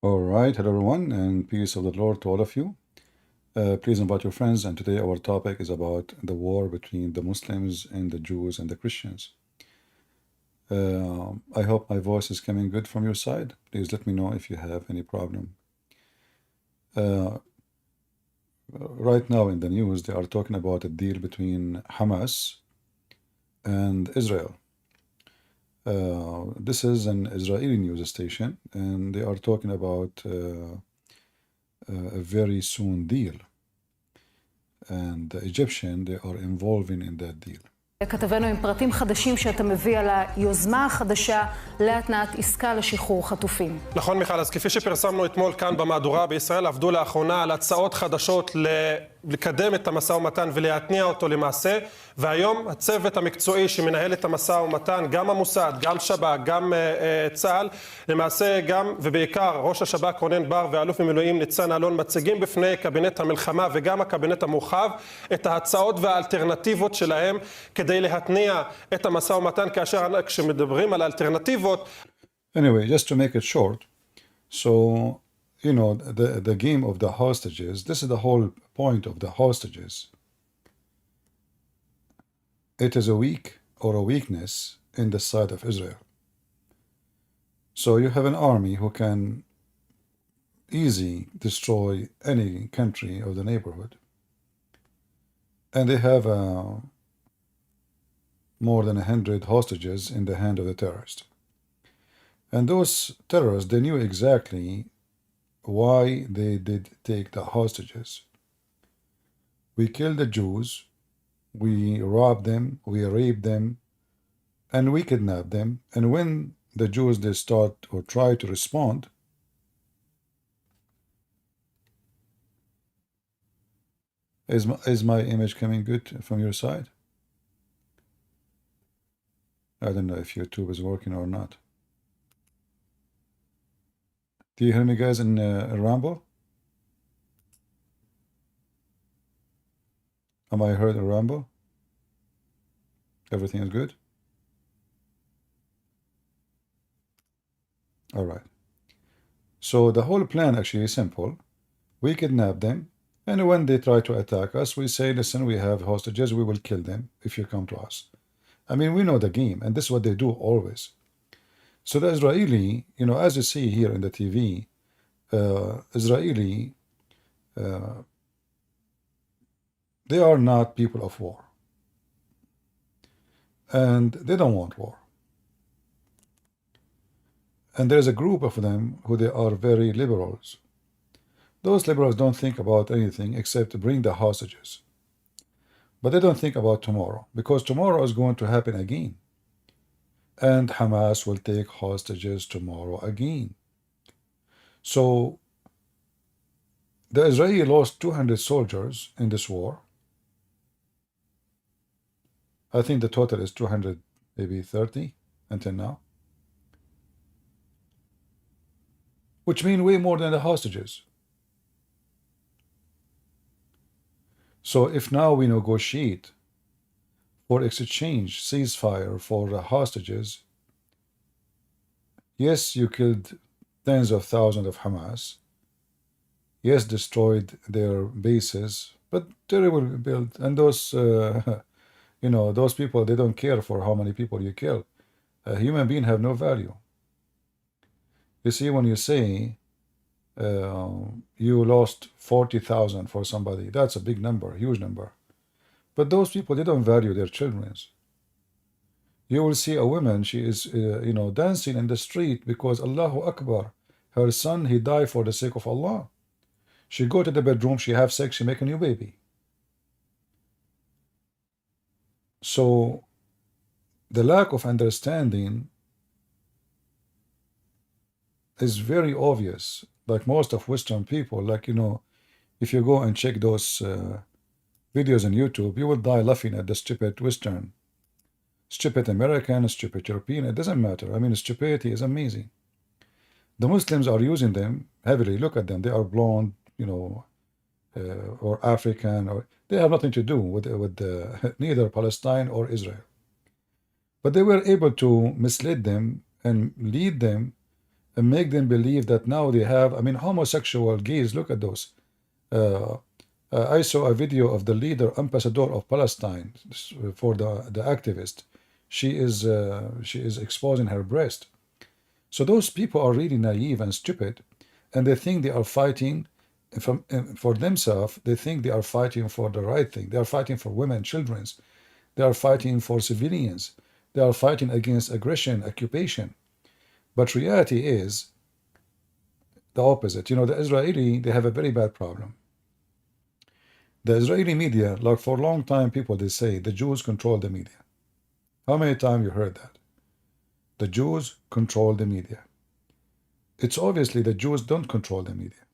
All right, hello everyone, and peace of the Lord to all of you. Please invite your friends, and today our topic is about the war between the Muslims and the Jews and the Christians. I hope my voice is coming good from your side. Please let me know if you have any problem. Right now in the news, they are talking about a deal between Hamas and Israel. This is an Israeli news station, and they are talking about a very soon deal. And the Egyptian, they are involving in that deal. כתבנו עם פרטים חדשים שאתה מביא על היוזמה החדשה להתנעת עסקה לשחרור חטופים. נכון מיכל, אז כפי שפרסמנו אתמול כאן במהדורה, בישראל עבדו לאחרונה על הצעות חדשות לקדם את המשא ומתן ולהתניע אותו למעשה, והיום הצוות המקצועי שמנהל את המשא ומתן, גם המוסד, גם שב"כ, גם צה"ל, למעשה גם ובעיקר ראש השב"כ רונן בר ואלוף במילואים ניצן אלון מציגים בפני קבינט המלחמה וגם הקבינט המורחב את ההצעות והאלטרנטיבות שלהם כדי להתניע את המשא ומתן, כאשר כשמדברים על האלטרנטיבות. Anyway, just to make it short, so you know, the game of the hostages, this is the whole point of the hostages. It is a weak or a weakness in the side of Israel. So you have an army who can easily destroy any country of the neighborhood. And they have more than 100 hostages in the hand of the terrorists. And those terrorists, they knew exactly why they did take the hostages. We killed the Jews, we robbed them, we raped them, and we kidnapped them. And when the Jews, they start or try to respond, is my image coming good from your side? I don't know if YouTube is working or not. Do you hear me, guys, in Rambo? Am I heard in Rambo? Everything is good? All right. So the whole plan actually is simple. We kidnap them, and when they try to attack us, we say, listen, we have hostages, we will kill them if you come to us. I mean, we know the game, and this is what they do always. So the Israeli, you know, as you see here in the TV, Israeli, they are not people of war. And they don't want war. And there's a group of them who they are very liberals. Those liberals don't think about anything except to bring the hostages. But they don't think about tomorrow, because tomorrow is going to happen again. And Hamas will take hostages tomorrow again. So the Israeli lost 200 soldiers in this war. I think the total is 200, maybe 30 until now. Which means way more than the hostages. So if now we negotiate for exchange, ceasefire for the hostages, yes, you killed tens of thousands of Hamas, yes, destroyed their bases, but they will build, and those, you know, those people, they don't care for how many people you kill. A human being have no value. You see, when you say you lost 40,000 for somebody, that's a big number, huge number. But those people, they don't value their children. You will see a woman, she is, you know, dancing in the street because Allahu Akbar, her son, he died for the sake of Allah. She go to the bedroom, she have sex, she make a new baby. So the lack of understanding is very obvious. Like most of Western people, like, you know, if you go and check those videos on YouTube, you will die laughing at the stupid Western, stupid American, stupid European, it doesn't matter. I mean, stupidity is amazing. The Muslims are using them heavily. Look at them, they are blonde, you know, or African, or they have nothing to do with neither Palestine or Israel. But they were able to mislead them and lead them and make them believe that now they have, I mean, homosexual gays, look at those. I saw a video of the leader, ambassador of Palestine, for the activist. She is exposing her breast. So those people are really naive and stupid, and they think they are fighting for themselves. They think they are fighting for the right thing. They are fighting for women, children. They are fighting for civilians. They are fighting against aggression, occupation. But reality is the opposite. You know, the Israeli, they have a very bad problem. The Israeli media, like for a long time, people, they say the Jews control the media. How many times you heard that? The Jews control the media. It's obviously the Jews don't control the media,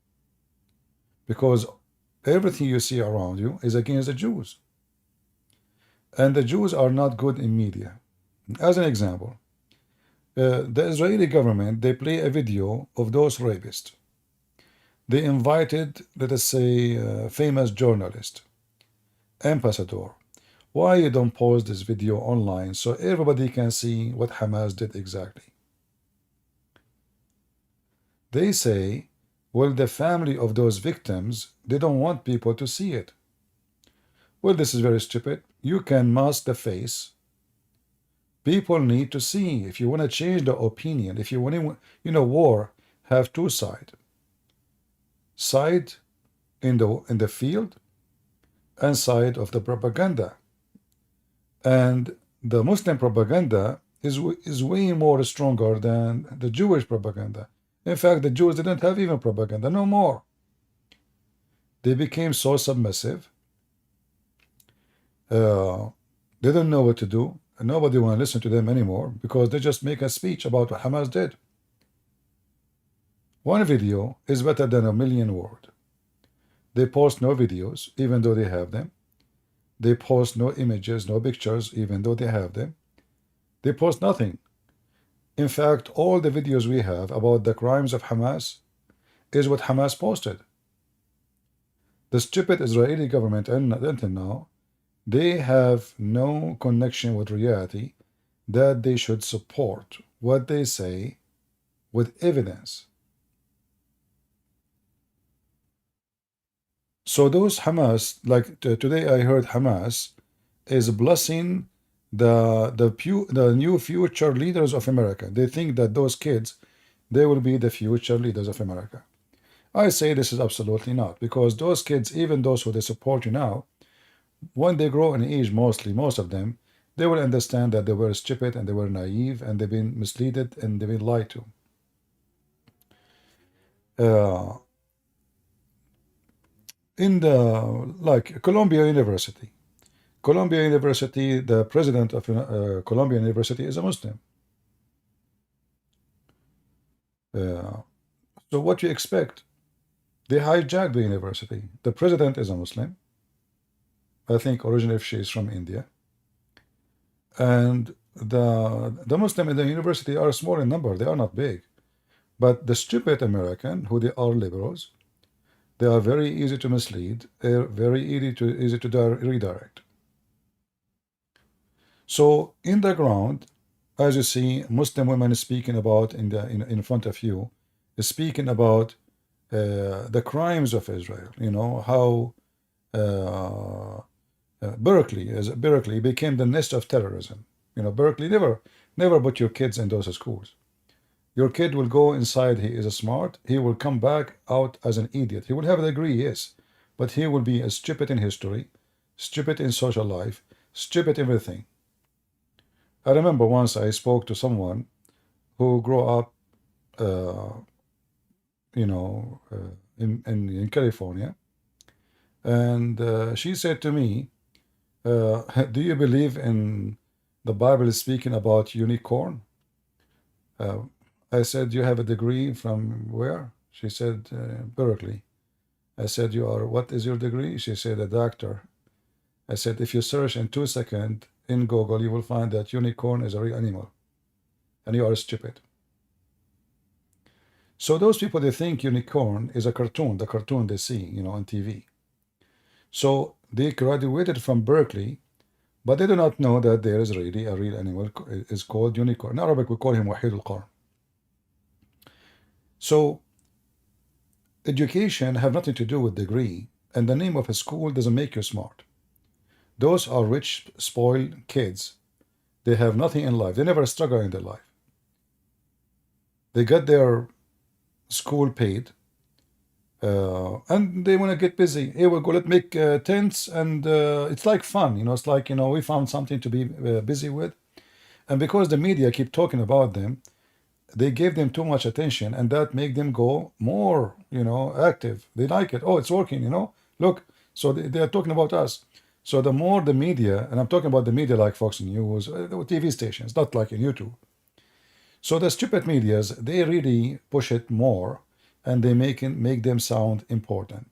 because everything you see around you is against the Jews. And the Jews are not good in media. As an example, the Israeli government, they play a video of those rapists. They invited, let us say, a famous journalist, ambassador. Why you don't post this video online so everybody can see what Hamas did exactly? They say, well, the family of those victims, they don't want people to see it. Well, this is very stupid. You can mask the face. People need to see. If you want to change the opinion, if you want to, you know, war have two sides. Side in the field and side of the propaganda. And the Muslim propaganda is way more stronger than the Jewish propaganda. In fact, the Jews didn't have even propaganda, no more. They became so submissive. They don't know what to do, and nobody want to listen to them anymore because they just make a speech about what Hamas did. One video is better than a million words. They post no videos, even though they have them. They post no images, no pictures, even though they have them. They post nothing. In fact, all the videos we have about the crimes of Hamas is what Hamas posted. The stupid Israeli government, until now, they have no connection with reality that they should support what they say with evidence. So those Hamas, like today I heard Hamas is blessing the new future leaders of America. They think that those kids, they will be the future leaders of America. I say this is absolutely not, because those kids, even those who they support you now, when they grow in age, most of them, they will understand that they were stupid and they were naive and they've been misled and they've been lied to. In the, like, Columbia University, the president of Columbia University is a Muslim. So what you expect? They hijacked the university. The president is a Muslim. I think originally she is from India. And the Muslim in the university are small in number. They are not big. But the stupid American, who they are liberals, they are very easy to mislead, very easy to redirect. So in the ground, as you see, Muslim women speaking about in front of you, is speaking about the crimes of Israel. You know how Berkeley became the nest of terrorism. You know, Berkeley, never put your kids in those schools. Your kid will go inside, he is smart, he will come back out as an idiot. He will have a degree, yes, but he will be stupid in history, stupid in social life, stupid everything. I remember once I spoke to someone who grew up, in California, and she said to me, do you believe in the Bible is speaking about unicorn? I said, you have a degree from where? She said, Berkeley. I said, what is your degree? She said, a doctor. I said, if you search in 2 seconds in Google, you will find that unicorn is a real animal. And you are stupid. So those people, they think unicorn is a cartoon, the cartoon they see, on TV. So they graduated from Berkeley, but they do not know that there is really a real animal is called unicorn. In Arabic, we call him Wahid al-Qarn. So education have nothing to do with degree, and the name of a school doesn't make you smart. Those are rich, spoiled kids. They have nothing in life. They never struggle in their life. They got their school paid, and they want to get busy. Hey, we'll go, let's make tents, and it's like fun, it's like, we found something to be busy with. And because the media keep talking about them, they gave them too much attention, and that make them go more, active. They like it. Oh, it's working, look. So they are talking about us. So the more the media, and I'm talking about the media like Fox News, TV stations, not like in YouTube. So the stupid medias, they really push it more, and they make them sound important.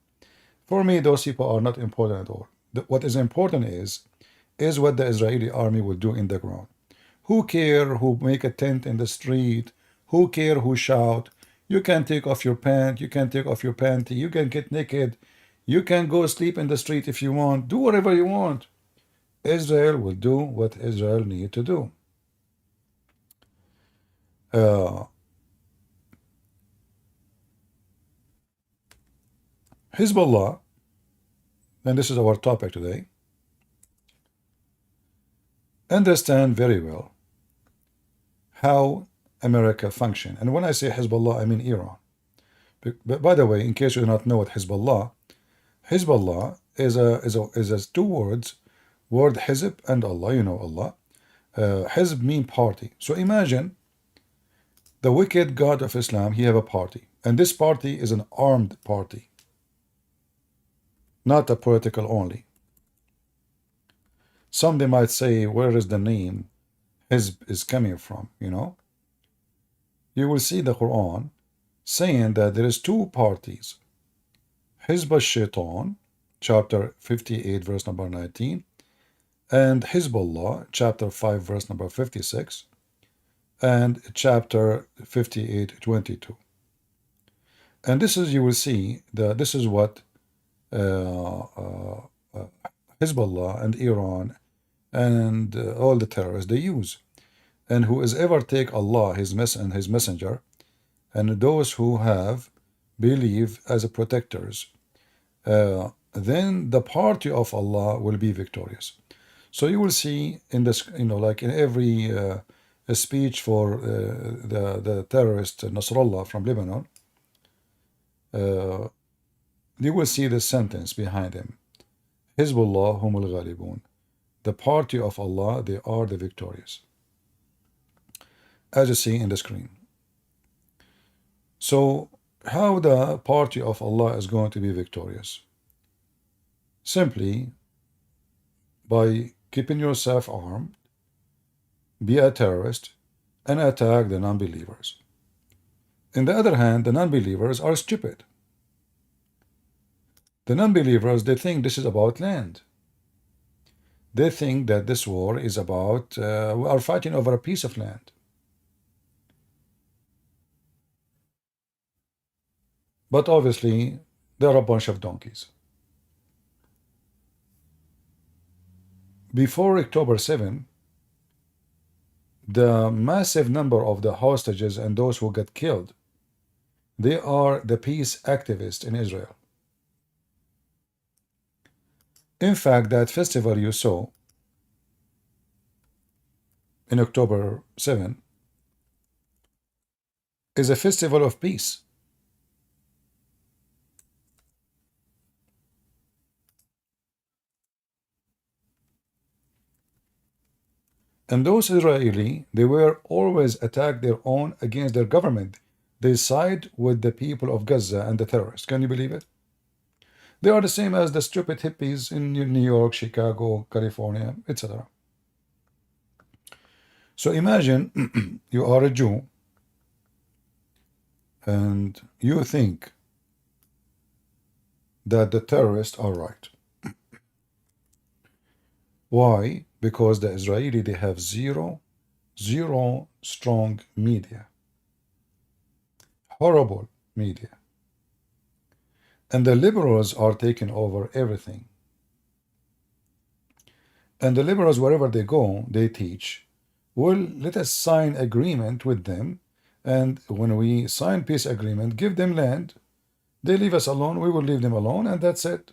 For me, those people are not important at all. What is important is what the Israeli army will do in the ground. Who care who make a tent in the street? Who care who shout? You can take off your pant, you can take off your panty, you can get naked, you can go sleep in the street if you want, do whatever you want. Israel will do what Israel need to do. Hezb Allah, and this is our topic today, understand very well how America function. And when I say Hezb Allah, I mean Iran. But by the way, in case you do not know what Hezb Allah is two words, word Hezb and Allah, Allah. Hezb mean party. So imagine the wicked God of Islam, he have a party. And this party is an armed party, not a political only. Some they might say, where is the name Hezb is coming from, You will see the Quran saying that there is two parties. Hezb al-Shaitan, chapter 58, verse number 19, and Hezb Allah, chapter 5, verse number 56, and chapter 58, 22. And this is, you will see, this is what Hezb Allah and Iran and all the terrorists, they use. And whoever take Allah, his messenger, and those who have believe as protectors, then the party of Allah will be victorious. So you will see in this, like in every speech for the terrorist Nasrallah from Lebanon, you will see the sentence behind him. Hezb Allah humul ghalibun. The party of Allah, they are the victorious. As you see in the screen. So how the party of Allah is going to be victorious? Simply by keeping yourself armed, be a terrorist, and attack the non-believers. On the other hand, the non-believers are stupid. The non-believers, they think this is about land. They think that this war is about, we are fighting over a piece of land. But obviously, they're a bunch of donkeys. Before October 7, the massive number of the hostages and those who got killed, they are the peace activists in Israel. In fact, that festival you saw in October 7 is a festival of peace. And those Israeli, they were always attack their own against their government. They side with the people of Gaza and the terrorists. Can you believe it? They are the same as the stupid hippies in New York, Chicago, California, etc. So imagine you are a Jew and you think that the terrorists are right. Why? Because the Israeli, they have zero strong media. Horrible media. And the liberals are taking over everything. And the liberals, wherever they go, they teach, well, let us sign agreement with them, And when we sign peace agreement, give them land, they leave us alone, we will leave them alone, and that's it.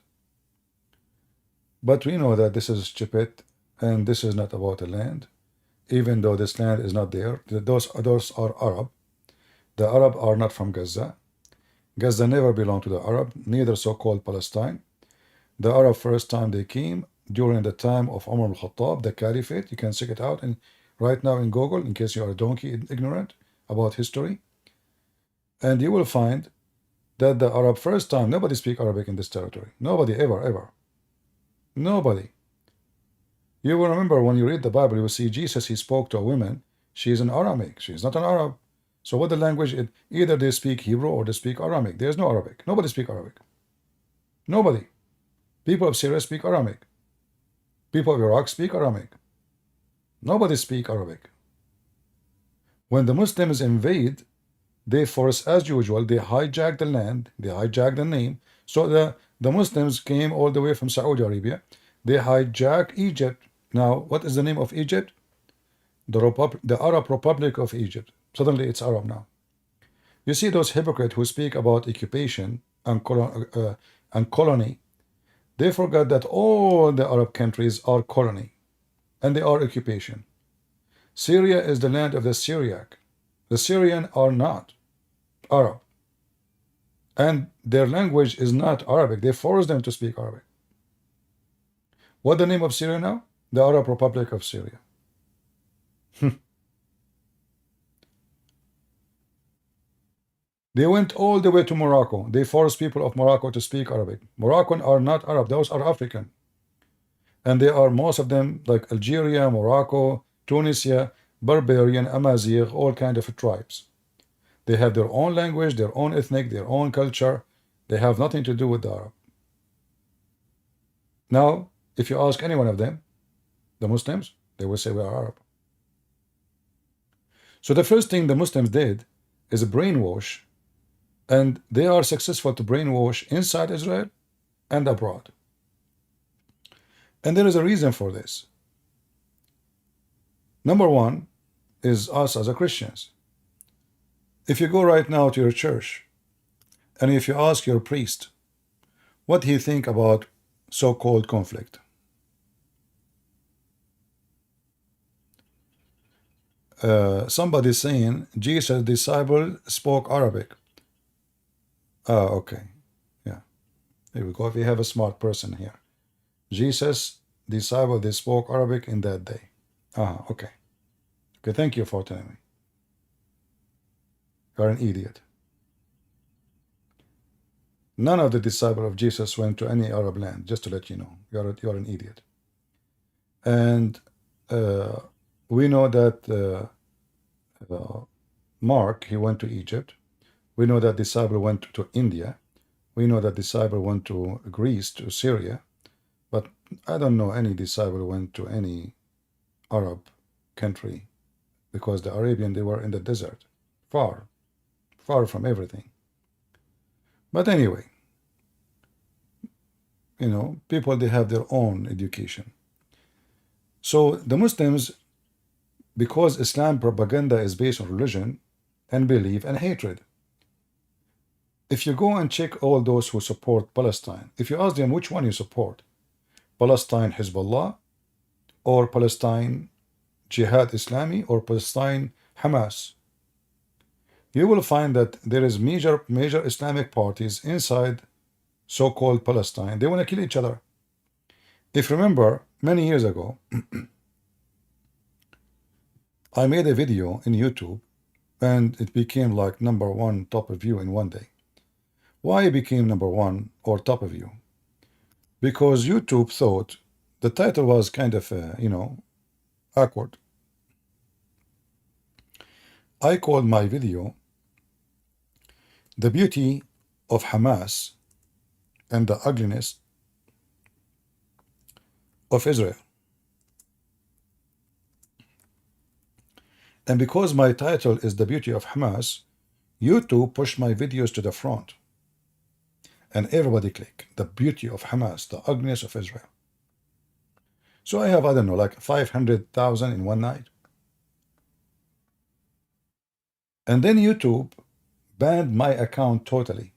But we know that this is stupid, and this is not about the land, even though this land is not there. Those are Arab. The Arab are not from Gaza. Gaza never belonged to the Arab, neither so-called Palestine. The Arab first time they came during the time of Umar al-Khattab, the Caliphate. You can check it out right now in Google, in case you are a donkey ignorant about history. And you will find that the Arab first time, nobody speak Arabic in this territory. Nobody, ever. Nobody. You will remember when you read the Bible, you will see Jesus, he spoke to a woman. She is an Aramic. She is not an Arab. So what the language is, either they speak Hebrew or they speak Aramic. There is no Arabic. Nobody speak Arabic. Nobody. People of Syria speak Aramic. People of Iraq speak Aramic. Nobody speak Arabic. When the Muslims invade, they force, as usual, they hijack the land, they hijack the name. So the Muslims came all the way from Saudi Arabia. They hijack Egypt. Now, what is the name of Egypt? The Arab Republic of Egypt. Suddenly it's Arab now. You see those hypocrites who speak about occupation and colony. They forgot that all the Arab countries are colony, and they are occupation. Syria is the land of the Syriac. The Syrian are not Arab, and their language is not Arabic. They force them to speak Arabic. What the name of Syria now? The Arab Republic of Syria. They went all the way to Morocco. They forced people of Morocco to speak Arabic. Moroccan are not Arab. Those are African. And they are, most of them, like Algeria, Morocco, Tunisia, Barbarian, Amazigh, all kind of tribes. They have their own language, their own ethnic, their own culture. They have nothing to do with the Arab. Now, if you ask any one of them, the Muslims, they will say we are Arab. So the first thing the Muslims did is brainwash, and they are successful to brainwash inside Israel and abroad. And there is a reason for this. Number one is us as a Christians. If you go right now to your church, and if you ask your priest what he think about so-called conflict, somebody saying Jesus' disciple spoke Arabic. Okay, yeah, here we go. If we have a smart person here, Jesus' disciple, they spoke Arabic in that day. Okay. Okay, thank you for telling me. You're an idiot. None of the disciples of Jesus went to any Arab land, just to let you know. You're an idiot. And we know that Mark, he went to Egypt. We know that disciple went to India. We know that disciple went to Greece, to Syria. But I don't know any disciple went to any Arab country, because the Arabian, they were in the desert, far from everything. But anyway, you know, people, they have their own education. So the Muslims, because Islam propaganda is based on religion and belief and hatred. If you go and check all those who support Palestine, if you ask them which one you support, Palestine Hezb Allah, or Palestine Jihad Islami, or Palestine Hamas, you will find that there is major Islamic parties inside so-called Palestine. They want to kill each other. If you remember, many years ago, I made a video in YouTube, and it became like #1 top view in one day. Why it became #1 or top view? Because YouTube thought the title was kind of, you know, awkward. I called my video "The Beauty of Hamas and the Ugliness of Israel." And because my title is "The Beauty of Hamas," YouTube pushed my videos to the front. And everybody click "The Beauty of Hamas, the Ugliness of Israel." So I have, I don't know, like 500,000 in one night. And then YouTube banned my account totally.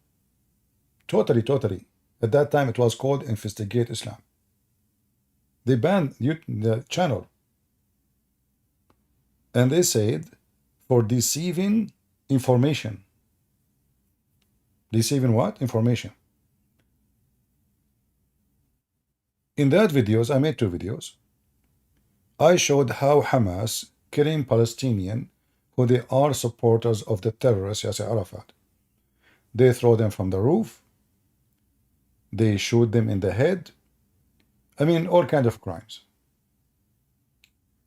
Totally. At that time, it was called Investigate Islam. They banned the channel. And they said, for deceiving information. Deceiving what? Information. In that videos, I made 2 videos. I showed how Hamas killing Palestinian who they are supporters of the terrorist Yasser Arafat. They throw them from the roof. They shoot them in the head. I mean, all kinds of crimes.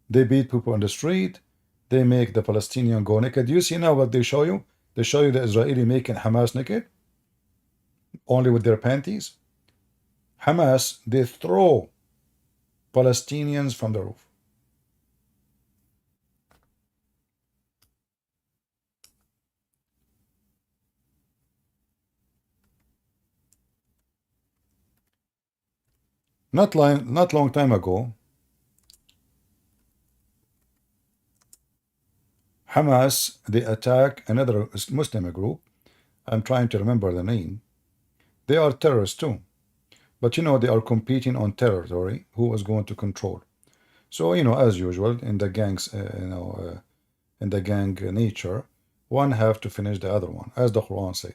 They beat people on the street. They make the Palestinian go naked. You see now what they show you? They show you the Israeli making Hamas naked, only with their panties. Hamas, they throw Palestinians from the roof. Not long time ago, Hamas, they attack another Muslim group. I'm trying to remember the name. They are terrorists too. But you know, they are competing on territory, who is going to control. So, you know, as usual, in the gangs, in the gang nature, one have to finish the other one, as the Quran said.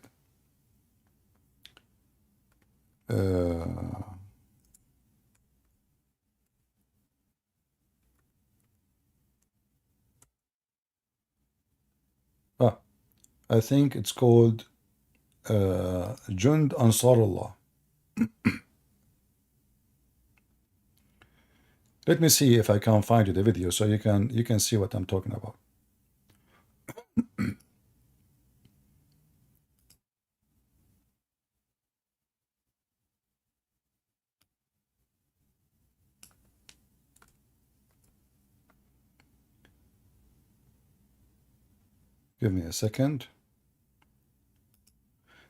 I think it's called QandA Islam. Let me see if I can find you the video so you can see what I'm talking about. Give me a second.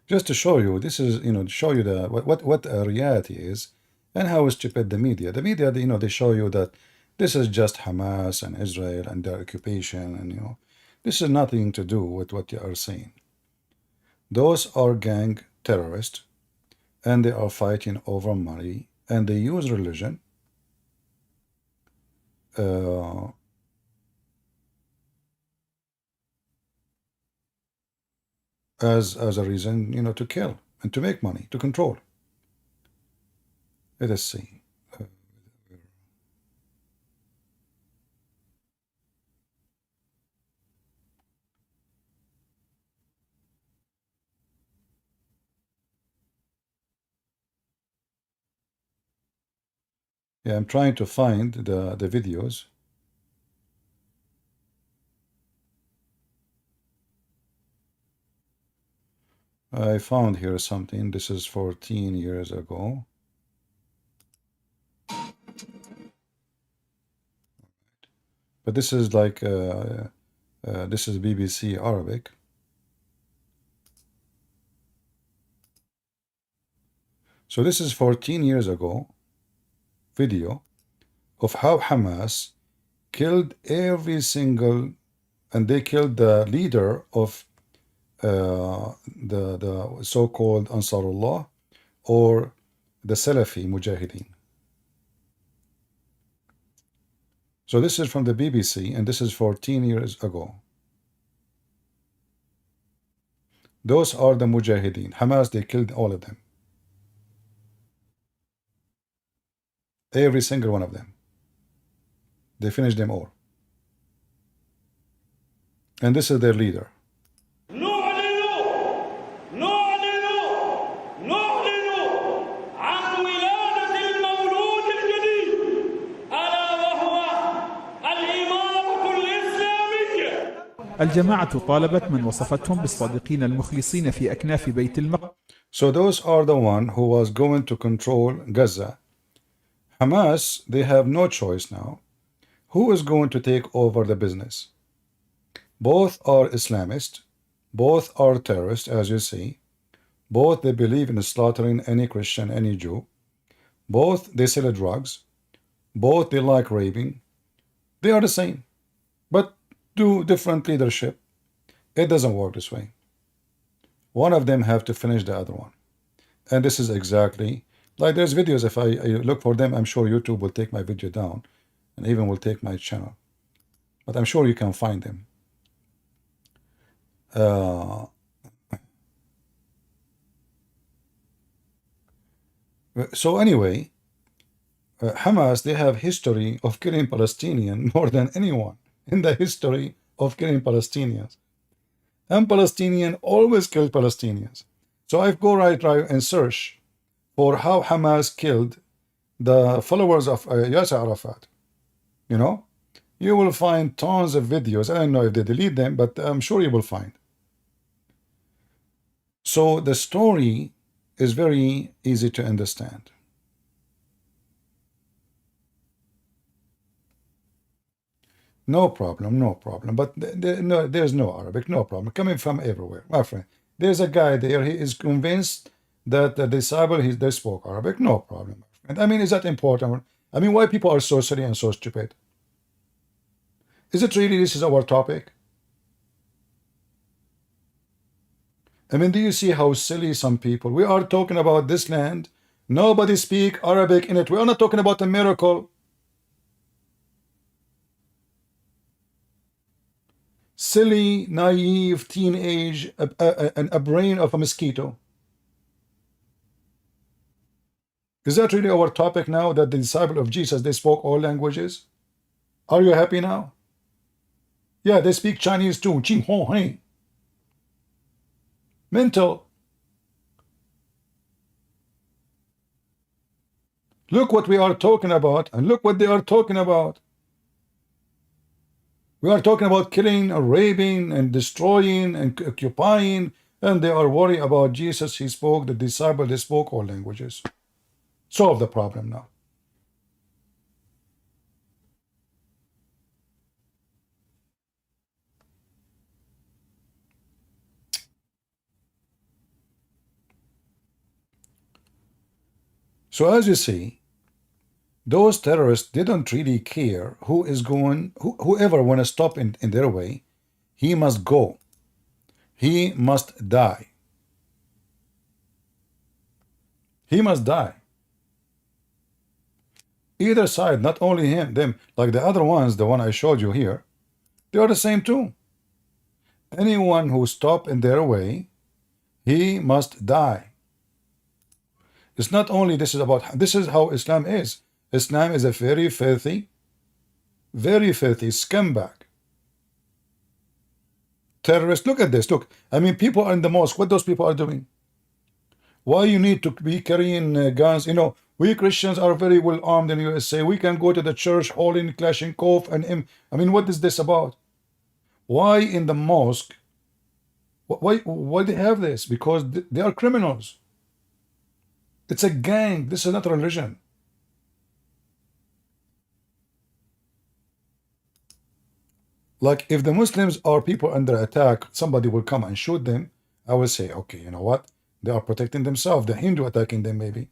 Just to show you, this is, to show you the what reality is and how stupid the media. The media, they show you that this is just Hamas and Israel and their occupation, and this is nothing to do with what you are saying. Those are gang terrorists, and they are fighting over money, and they use religion as a reason, to kill and to make money, to control. Let us see. Yeah, I'm trying to find the videos. I found here something. This is 14 years ago. But this is like, this is BBC Arabic. So this is 14 years ago video of how Hamas killed every single, and they killed the leader of the so-called Ansarullah or the Salafi Mujahideen. So this is from the BBC, and this is 14 years ago. Those are the Mujahideen. Hamas, they killed all of them. Every single one of them. They finished them all. And this is their leader. الجماعة طالبت من وصفتهم بالصادقين المخلصين في أكناف بيت المقدس. So those are the one who was going to control Gaza. Hamas, they have no choice now. Who is going to take over the business? Both are Islamist. Both are terrorists, as you see. Both they believe in slaughtering any Christian, any Jew. Both they sell drugs. Both they like raping. They are the same, but do different leadership. It doesn't work this way. One of them have to finish the other one. And this is exactly, like there's videos, if I look for them, I'm sure YouTube will take my video down and even will take my channel. But I'm sure you can find them. So anyway, Hamas, they have history of killing Palestinians more than anyone in the history of killing Palestinians. And Palestinians always kill Palestinians. So I go right and search for how Hamas killed the followers of Yasser Arafat. You know, you will find tons of videos. I don't know if they delete them, but I'm sure you will find. So the story is very easy to understand. No problem, no problem. But no, there's no Arabic, no problem. Coming from everywhere, my friend. There's a guy there, he is convinced that the disciple, they spoke Arabic, no problem, my friend. I mean, is that important? I mean, why people are so silly and so stupid? Is it really this is our topic? I mean, do you see how silly some people? We are talking about this land. Nobody speak Arabic in it. We are not talking about a miracle. Silly, naive, teenage, a brain of a mosquito. Is that really our topic now, that the disciple of Jesus, they spoke all languages? Are you happy now? Yeah, they speak Chinese too. Ching ho hey. Mental. Look what we are talking about, and look what they are talking about. We are talking about killing and raping and destroying and occupying, and they are worried about Jesus. He spoke, the disciple, they spoke all languages. Solve the problem now. So as you see, those terrorists didn't really care who is going, whoever want to stop in their way, he must go. He must die. He must die. Either side, not only him, them, like the other ones, the one I showed you here, they are the same too. Anyone who stop in their way, he must die. It's not only this is how Islam is. Islam is a very filthy scumbag. Terrorists, look at this, look. I mean, people are in the mosque, what those people are doing? Why you need to be carrying guns? You know, we Christians are very well armed in the USA. We can go to the church holding Kalashnikov and I mean, what is this about? Why in the mosque? Why they have this? Because they are criminals. It's a gang. This is not a religion. Like if the Muslims are people under attack, somebody will come and shoot them. I will say, okay, you know what? They are protecting themselves. The Hindu attacking them maybe.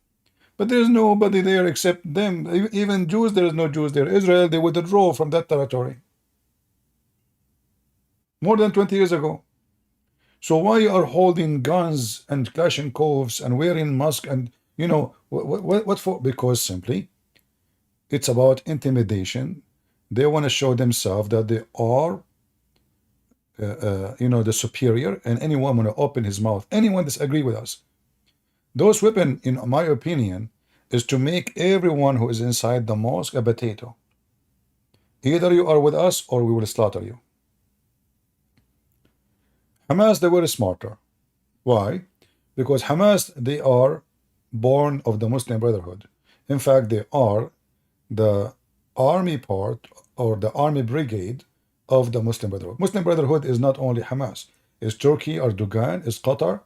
But there's nobody there except them. Even Jews, there is no Jews there. Israel, they withdraw from that territory. More than 20 years ago. So why you are holding guns and Kalashnikovs and wearing masks and, you know, what for? Because simply, it's about intimidation. They want to show themselves that they are, you know, the superior, and anyone want to open his mouth. Anyone disagree with us. Those weapons, in my opinion, is to make everyone who is inside the mosque a potato. Either you are with us or we will slaughter you. Hamas, they were smarter. Why? Because Hamas, they are born of the Muslim Brotherhood. In fact, they are the army part or the army brigade of the Muslim Brotherhood. Muslim Brotherhood is not only Hamas. It's Turkey, Erdogan, it's Qatar,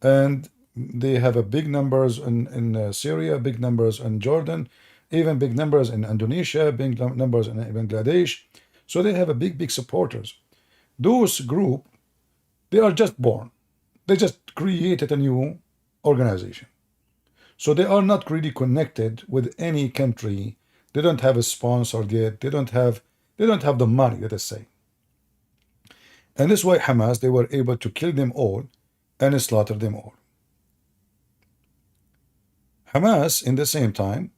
and they have a big numbers in Syria, big numbers in Jordan, even big numbers in Indonesia, big numbers in Bangladesh. So they have a big supporters. Those group, they are just born. They just created a new organization. So they are not really connected with any country. They don't have a sponsor yet. They don't have the money, let us say. And this way Hamas, they were able to kill them all and slaughter them all. Hamas, in the same time,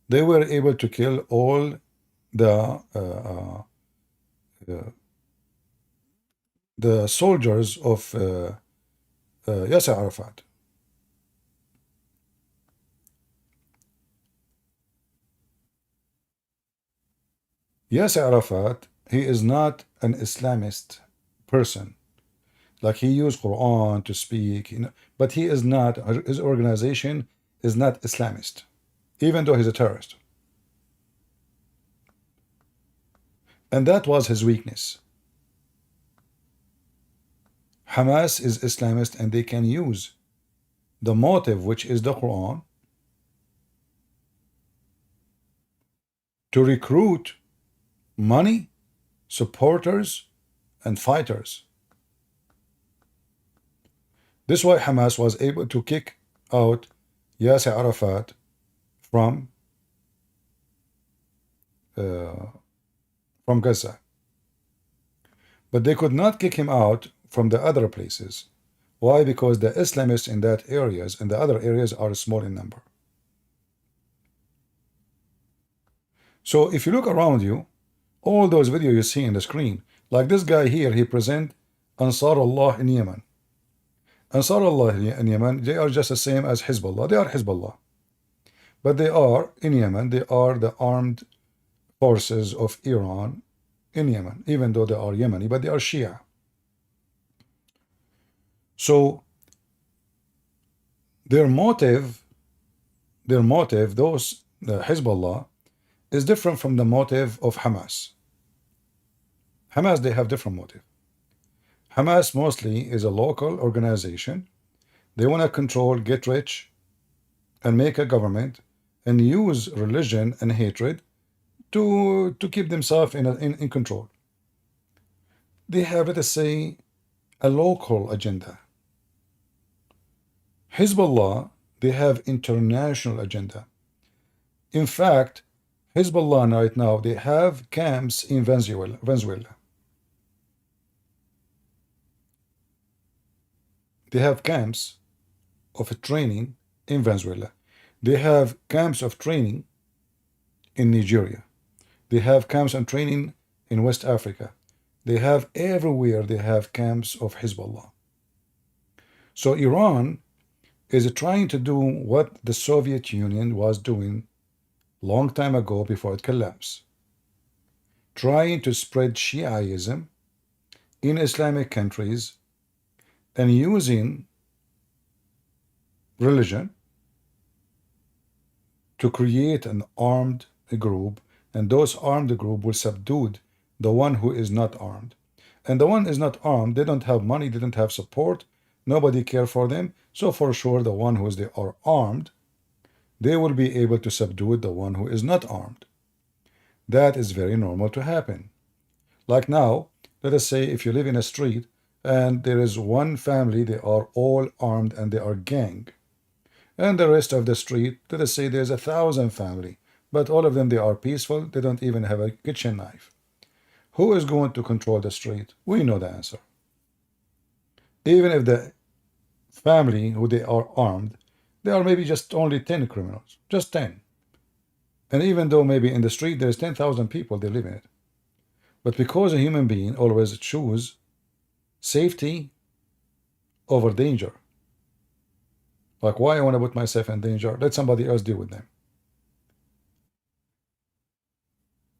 they were able to kill all the soldiers of Yasser Arafat. Yasser Arafat, he is not an Islamist person. Like he used Quran to speak, but he is not, his organization is not Islamist, even though he's a terrorist. And that was his weakness. Hamas is Islamist, and they can use the motive, which is the Quran, to recruit money, supporters, and fighters. This way Hamas was able to kick out Yasser Arafat from Gaza. But they could not kick him out from the other places. Why? Because the Islamists in that areas and the other areas are small in number. So if you look around you, all those videos you see in the screen, like this guy here, he present Ansar Allah in Yemen. Ansar Allah in Yemen, they are just the same as Hezb Allah. They are Hezb Allah. But they are, in Yemen, they are the armed forces of Iran in Yemen, even though they are Yemeni, but they are Shia. So their motive, those, the Hezb Allah, is different from the motive of Hamas. Hamas, they have different motive. Hamas mostly is a local organization. They want to control, get rich, and make a government, and use religion and hatred to keep themselves in control. They have, let us say, a local agenda. Hezb Allah, they have international agenda. In fact, Hezb Allah right now, they have camps in Venezuela. They have camps of training in Venezuela. They have camps of training in Nigeria. They have camps and training in West Africa. They have everywhere, they have camps of Hezb Allah. So Iran is trying to do what the Soviet Union was doing long time ago before it collapsed. Trying to spread Shiaism in Islamic countries and using religion to create an armed group, and those armed group will subdue the one who is not armed. And the one is not armed, they don't have money, they don't have support, nobody care for them, so for sure the one who is they are armed, they will be able to subdue the one who is not armed. That is very normal to happen. Like now, let us say if you live in a street and there is one family, they are all armed and they are gang. And the rest of the street, let us say there's 1,000 family, but all of them, they are peaceful, they don't even have a kitchen knife. Who is going to control the street? We know the answer. Even if the family who they are armed, they are maybe just only 10 criminals, just 10. And even though maybe in the street there's 10,000 people, they live in it. But because a human being always choose safety over danger. Like, why I want to put myself in danger? Let somebody else deal with them.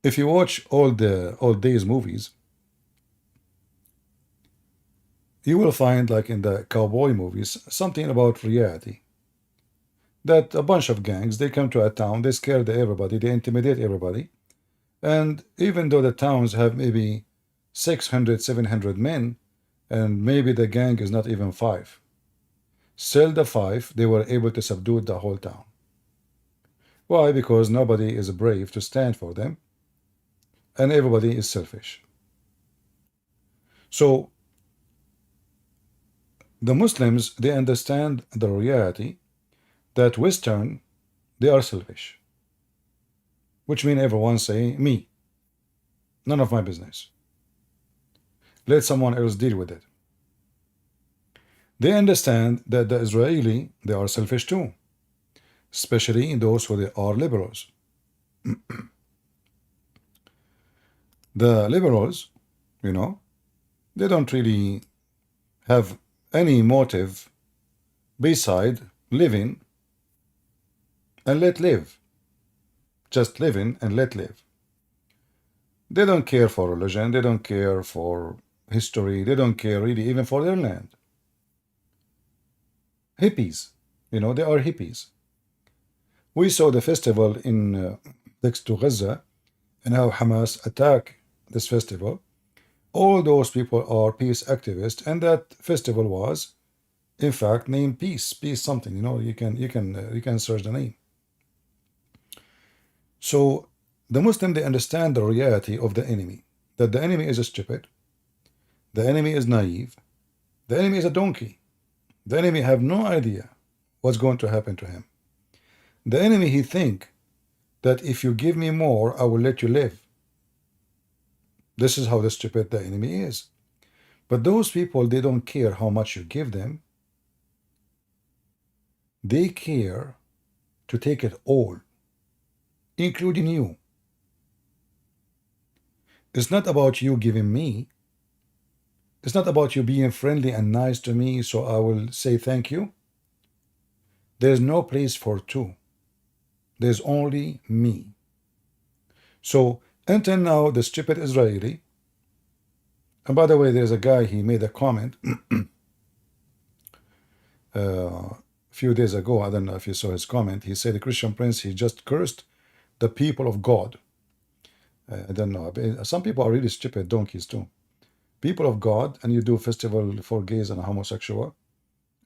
If you watch all the old days movies, you will find, like in the cowboy movies, something about reality. That a bunch of gangs, they come to a town, they scare everybody, they intimidate everybody. And even though the towns have maybe 600, 700 men, and maybe the gang is not even 5. Still the 5, they were able to subdue the whole town. Why? Because nobody is brave to stand for them, and everybody is selfish. So the Muslims, they understand the reality that Western, they are selfish, which means everyone say, me, none of my business. Let someone else deal with it. They understand that the Israeli, they are selfish too, especially those who are liberals. The liberals, you know, they don't really have any motive beside living and let live. Just living and let live. They don't care for religion, they don't care for history, they don't care really even for their land. Hippies, you know, they are hippies. We saw the festival in next to Gaza and how Hamas attacked this festival. All those people are peace activists, and that festival was, in fact, named peace something. You know, you can search the name. So the Muslim, they understand the reality of the enemy, that the enemy is stupid, the enemy is naive, the enemy is a donkey, the enemy have no idea what's going to happen to him. The enemy, he think that if you give me more, I will let you live. This is how the stupid the enemy is. But those people, they don't care how much you give them. They care to take it all, including you. It's not about you giving me. It's not about you being friendly and nice to me, so I will say thank you. There's no place for two. There's only me. So until now, the stupid Israeli, and by the way, there's a guy, he made a comment a few days ago. I don't know if you saw his comment. He said, the Christian Prince, he just cursed the people of God. I don't know. Some people are really stupid donkeys too. People of God, and you do festival for gays and homosexual.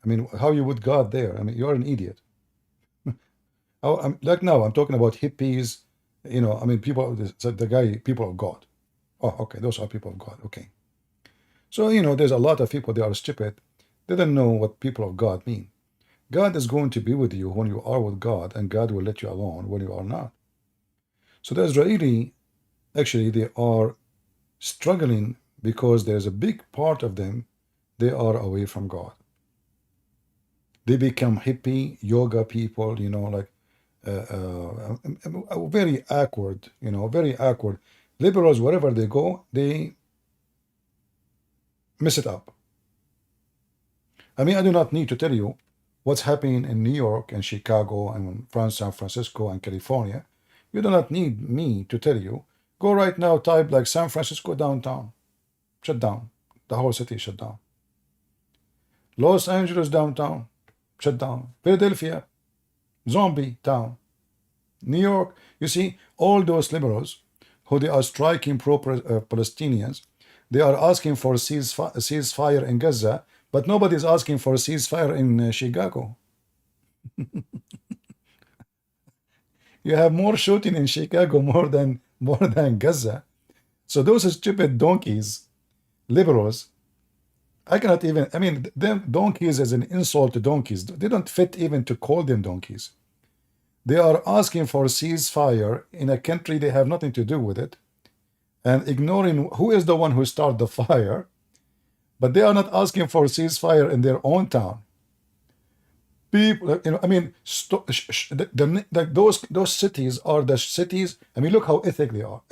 I mean, how you would God there? I mean, you're an idiot. Like now, I'm talking about hippies. You know, I mean, people, the guy, people of God. Oh, okay, those are people of God. Okay. So, you know, there's a lot of people, they are stupid. They don't know what people of God mean. God is going to be with you when you are with God, and God will let you alone when you are not. So the Israeli, actually, they are struggling because there's a big part of them, they are away from God. They become hippie, yoga people, you know, like very awkward, you know, very awkward. Liberals, wherever they go, they mess it up. I mean, I do not need to tell you what's happening in New York and Chicago and San Francisco and California. You do not need me to tell you. Go right now, type like San Francisco downtown. Shut down. The whole city shut down. Los Angeles downtown. Shut down. Philadelphia. Zombie town. New York. You see, all those liberals who they are striking pro-Palestinians, they are asking for a ceasefire in Gaza, but nobody is asking for a ceasefire in Chicago. You have more shooting in Chicago more than Gaza. So those stupid donkeys, liberals, I cannot even, I mean, them donkeys as an insult to donkeys. They don't fit even to call them donkeys. They are asking for a ceasefire in a country they have nothing to do with it, and ignoring who is the one who started the fire, but they are not asking for a ceasefire in their own town. People, you know, I mean, those cities are the cities. I mean, look how ethical.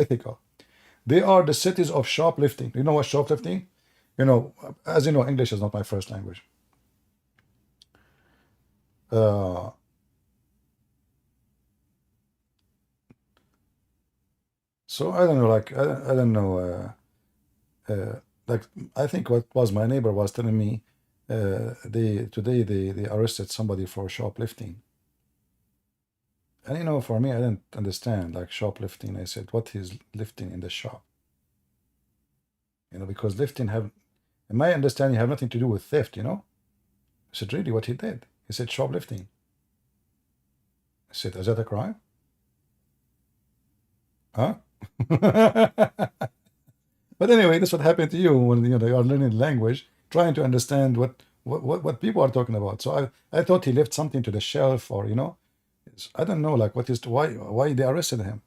They are the cities of shoplifting. You know what shoplifting? You know, as you know, English is not my first language. So I don't know, like I don't know. Like I think what was my neighbor was telling me, today they arrested somebody for shoplifting. And you know, for me, I didn't understand like shoplifting. I said, what is lifting in the shop? You know, because lifting have, in my understanding, have nothing to do with theft. You know, I said, really, what he did? He said shoplifting. I said, is that a crime? Huh? But anyway, that's what happened to you when you are learning language, trying to understand what people are talking about. So I thought he left something to the shelf, or you know, I don't know, like what is why they arrested him.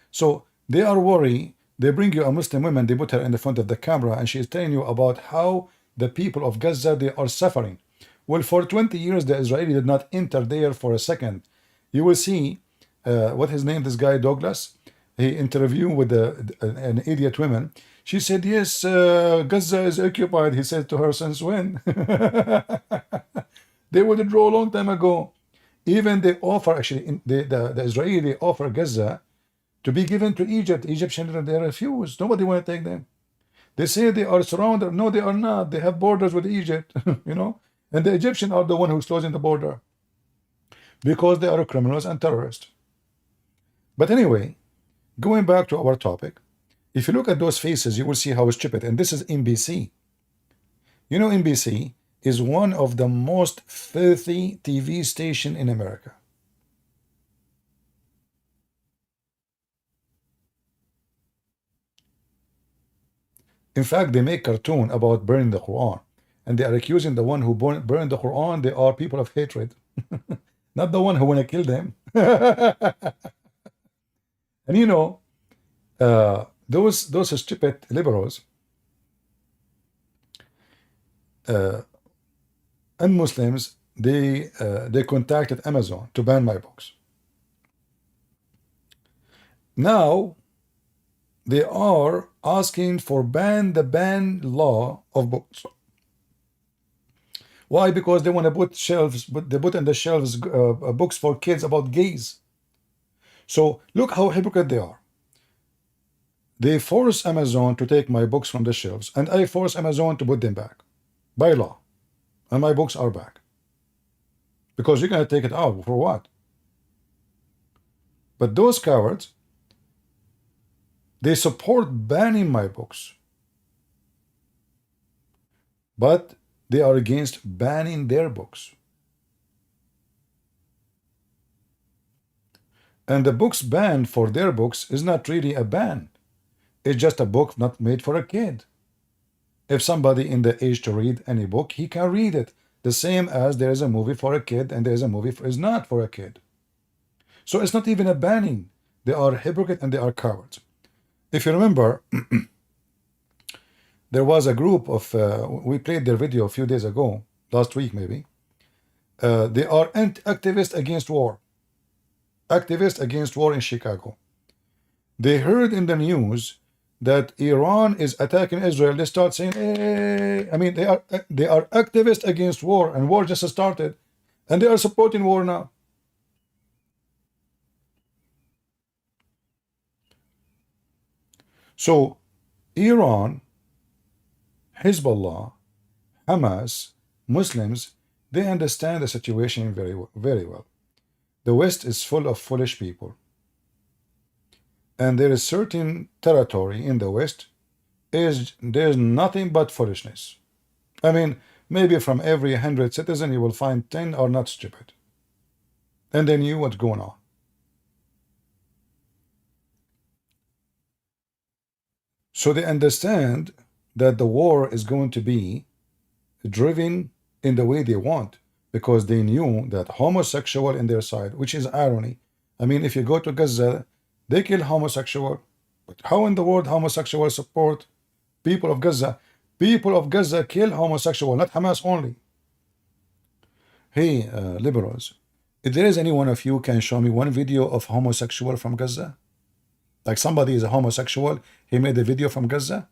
So they are worried They bring you a Muslim woman, they put her in the front of the camera, and she's telling you about how the people of Gaza, they are suffering. Well, for 20 years, the Israeli did not enter there for a second. You will see, what his name, this guy Douglas, he interviewed with an idiot woman. She said, yes, Gaza is occupied. He said to her, since when? They withdrew a long time ago. Even they offer, actually, the Israeli, they offer Gaza to be given to Egypt. Egyptians, they refuse. Nobody want to take them. They say they are surrounded. No, they are not. They have borders with Egypt, you know. And the Egyptians are the one who's closing the border because they are criminals and terrorists. But anyway, going back to our topic, if you look at those faces, you will see how stupid. And this is NBC. You know, NBC is one of the most filthy TV station in America. In fact, they make cartoon about burning the Quran, and they are accusing the one who burned the Quran, they are people of hatred, not the one who want to kill them. And you know, those stupid liberals and Muslims, they contacted Amazon to ban my books. Now they are asking for the ban law of books. Why? Because they want to put shelves, but they put in the shelves books for kids about gays. So look how hypocrite they are. They force Amazon to take my books from the shelves, and I force Amazon to put them back by law, and my books are back. Because you're going to take it out for what? But those cowards, they support banning my books, but they are against banning their books. And the books banned for their books is not really a ban. It's just a book not made for a kid. If somebody in the age to read any book, he can read it. The same as there is a movie for a kid and there is a movie is not for a kid. So it's not even a banning. They are hypocrite and they are cowards. If you remember, there was a group of, we played their video a few days ago, last week maybe. They are activists against war. Activists against war in Chicago. They heard in the news that Iran is attacking Israel. They start saying, hey, I mean, they are activists against war, and war just started, and they are supporting war now. So Iran, Hezb Allah, Hamas, Muslims, they understand the situation very well. The West is full of foolish people. And there is certain territory in the West there's nothing but foolishness. I mean, maybe from every 100 citizens you will find 10 are not stupid. And they knew what's going on. So they understand that the war is going to be driven in the way they want, because they knew that homosexual in their side, which is irony. I mean, if you go to Gaza, they kill homosexual. But how in the world homosexuals support people of Gaza? People of Gaza kill homosexual, not Hamas only. Hey, liberals, if there is any one of you can show me one video of homosexual from Gaza, like somebody is a homosexual, he made a video from Gaza.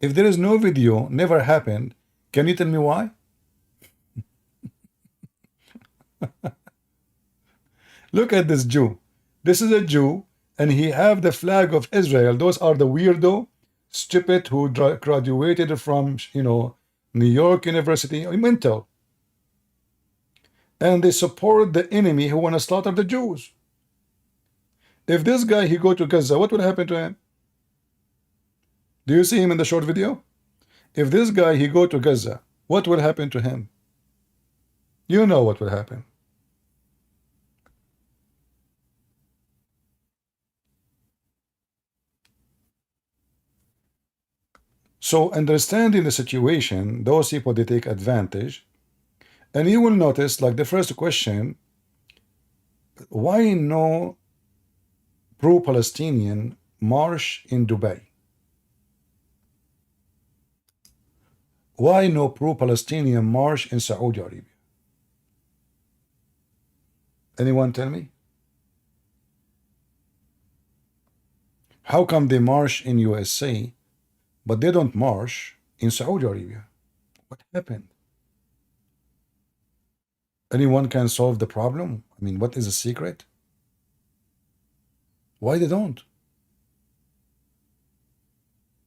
If there is no video, never happened, can you tell me why? Look at this Jew. This is a Jew, and he have the flag of Israel. Those are the weirdo, stupid who graduated from, you know, New York University, mental. And they support the enemy who want to slaughter the Jews. If this guy, he go to Gaza, what will happen to him? Do you see him in the short video? If this guy, he go to Gaza, what will happen to him? You know what will happen. So understanding the situation, those people, they take advantage. And you will notice, like the first question, why no pro-Palestinian march in Dubai? Why no pro-Palestinian march in Saudi Arabia? Anyone tell me? How come they march in USA, but they don't march in Saudi Arabia? What happened? Anyone can solve the problem? I mean, what is the secret? Why they don't?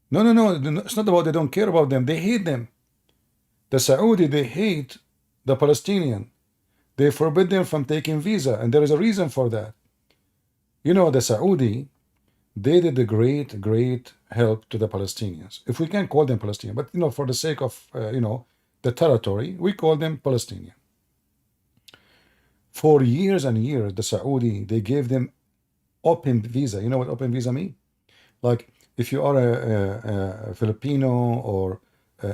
No, no, no. It's not about they don't care about them. They hate them. The Saudi, they hate the Palestinian. They forbid them from taking visa, and there is a reason for that. You know, the Saudi, they did a great, great help to the Palestinians. If we can't call them Palestinian, but, you know, for the sake of, you know, the territory, we call them Palestinian. For years and years, the Saudi, they gave them open visa. You know what open visa mean? Like, if you are a Filipino or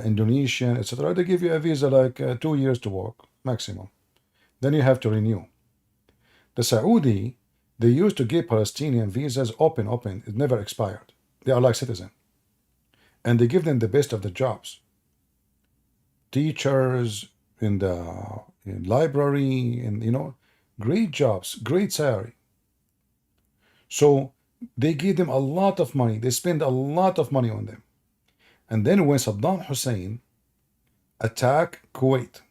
Indonesian, etc., they give you a visa like 2 years to work, maximum. Then you have to renew. The Saudi, they used to give Palestinian visas open. It never expired. They are like citizens. And they give them the best of the jobs. Teachers in the library, and, you know, great jobs, great salary. So they give them a lot of money. They spend a lot of money on them. And then when Saddam Hussein attacked Kuwait,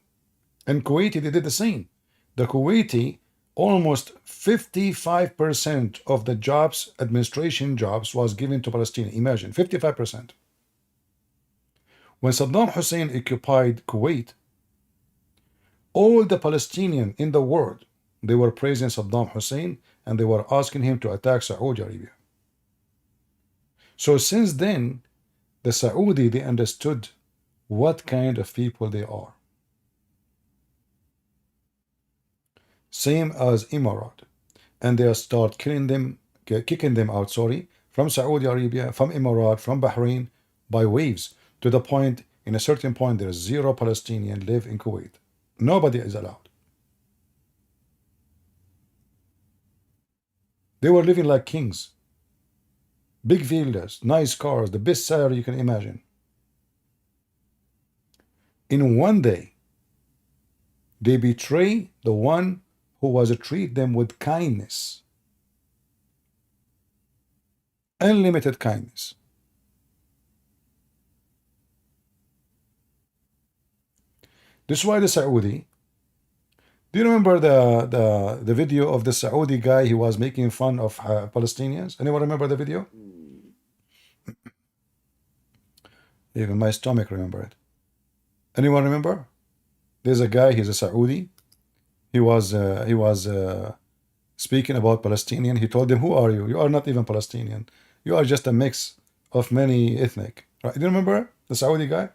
and Kuwaiti, they did the same. The Kuwaiti, almost 55% of the jobs, administration jobs, was given to Palestine. Imagine, 55%. When Saddam Hussein occupied Kuwait, all the Palestinians in the world, they were praising Saddam Hussein, and they were asking him to attack Saudi Arabia. So since then, the Saudi, they understood what kind of people they are. Same as Emirat. And they start kicking them out, from Saudi Arabia, from Emirat, from Bahrain, by waves, to the point, in a certain point, there is 0 Palestinian live in Kuwait. Nobody is allowed. They were living like kings. Big villas, nice cars, the best salary you can imagine. In one day, they betray the one who was to treat them with kindness. Unlimited kindness. This is why the Saudi, do you remember the video of the Saudi guy? He was making fun of Palestinians. Anyone remember the video? Even my stomach remember it. Anyone remember? There's a guy, he's a Saudi. He was speaking about Palestinian. He told them, who are you? You are not even Palestinian. You are just a mix of many ethnic. Right? Do you remember the Saudi guy?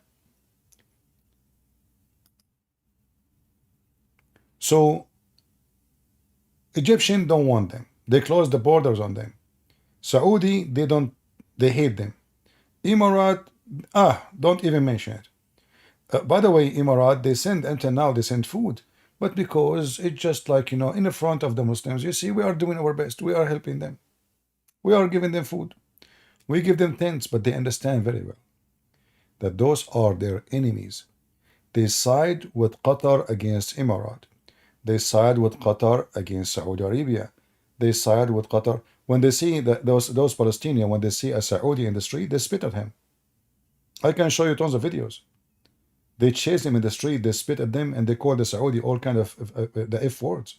So Egyptians don't want them. They close the borders on them. Saudi, they hate them. Emirat, don't even mention it. By the way, Emirat, until now they send food. But because it's just like, you know, in the front of the Muslims, you see, we are doing our best. We are helping them. We are giving them food. We give them tents, but they understand very well that those are their enemies. They side with Qatar against Emirat. They side with Qatar against Saudi Arabia. They side with Qatar. When they see those Palestinians, when they see a Saudi in the street, they spit at him. I can show you tons of videos. They chase him in the street, they spit at them, and they call the Saudi all kind of the F words.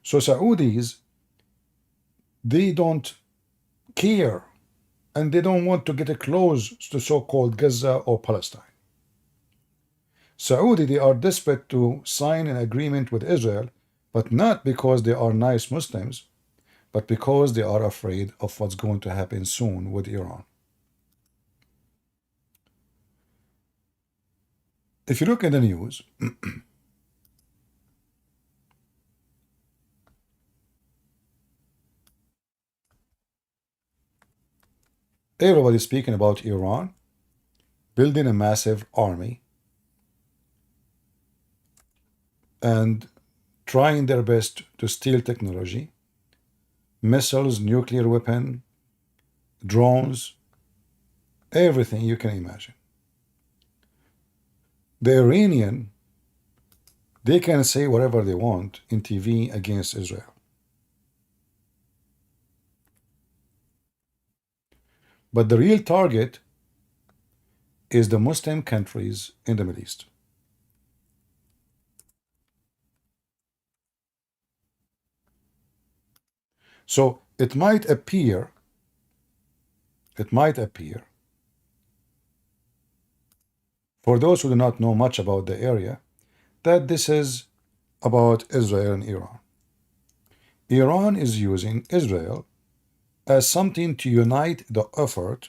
So Saudis, they don't care, and they don't want to get close to so-called Gaza or Palestine. Saudi, they are desperate to sign an agreement with Israel, but not because they are nice Muslims, but because they are afraid of what's going to happen soon with Iran. If you look at the news, everybody's speaking about Iran building a massive army and trying their best to steal technology, missiles, nuclear weapon, drones, everything you can imagine. The Iranian, they can say whatever they want in TV against Israel. But the real target is the Muslim countries in the Middle East. So it might appear, for those who do not know much about the area, that this is about Israel and Iran. Iran is using Israel as something to unite the effort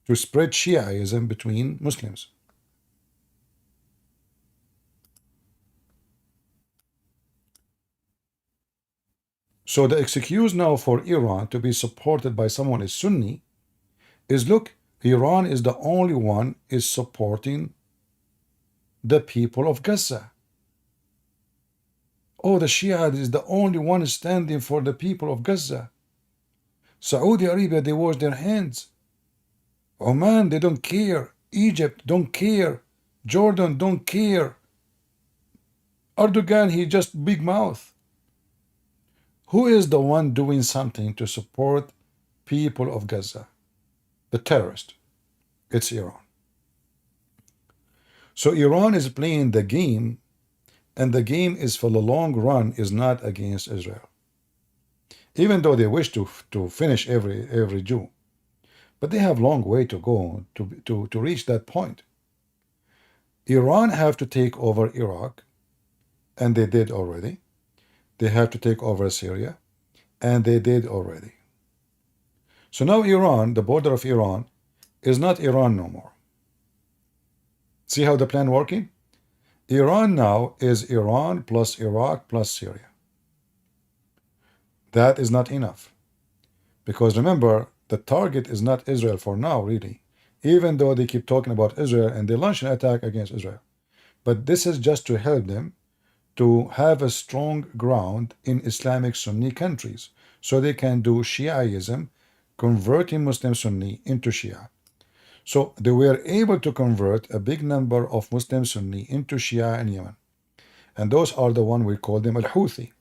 to spread Shiaism between Muslims. So the excuse now for Iran to be supported by someone is Sunni is, look, Iran is the only one is supporting the people of Gaza. Oh, the Shia is the only one standing for the people of Gaza. Saudi Arabia, they wash their hands. Oman, they don't care. Egypt don't care. Jordan don't care. Erdogan, he just big mouth. Who is the one doing something to support people of Gaza? The terrorist. It's Iran. So Iran is playing the game, and the game is for the long run is not against Israel. Even though they wish to finish every Jew. But they have a long way to go to reach that point. Iran have to take over Iraq, and they did already. They have to take over Syria, and they did already. So now Iran, the border of Iran, is not Iran no more. See how the plan working? Iran now is Iran plus Iraq plus Syria. That is not enough. Because remember, the target is not Israel for now, really. Even though they keep talking about Israel and they launch an attack against Israel. But this is just to help them to have a strong ground in Islamic Sunni countries. So they can do Shiaism, converting Muslim Sunni into Shia. So they were able to convert a big number of Muslim Sunni into Shia in Yemen. And those are the one we call them Al-Houthi.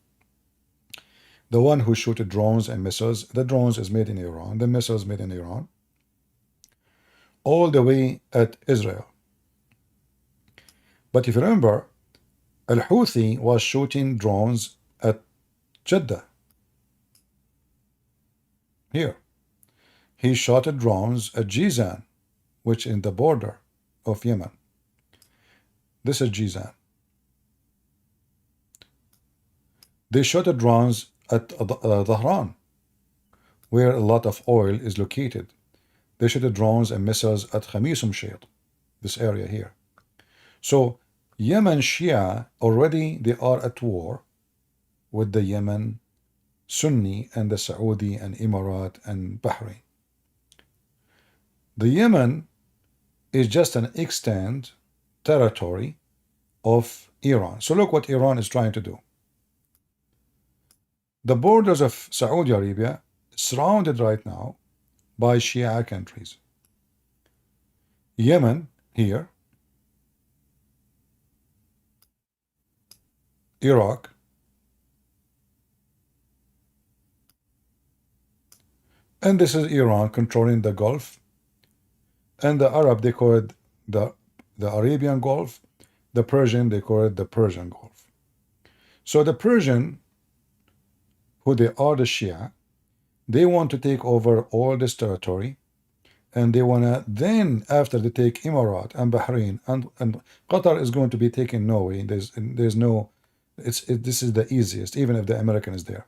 The one who shoot drones and missiles. The drones is made in Iran. The missiles made in Iran. All the way at Israel. But if you remember, Al-Houthi was shooting drones at Jeddah. Here. He shot drones at Jizan, which is in the border of Yemen. This is Jizan. They shot drones at Dhahran, where a lot of oil is located. They shot drones and missiles at Khamisum Shayt, this area here. So Yemen Shia, already they are at war with the Yemen Sunni and the Saudi and Emirat and Bahrain. The Yemen is just an extant territory of Iran. So look what Iran is trying to do. The borders of Saudi Arabia surrounded right now by Shia countries. Yemen here, Iraq, and this is Iran controlling the Gulf, and the Arab they call it the Arabian Gulf, the Persian they call it the Persian Gulf. So the Persian, who they are the Shia, they want to take over all this territory, and they want to then, after they take Emirat and Bahrain, and Qatar is going to be taken no way. There's no, this is the easiest, even if the American is there.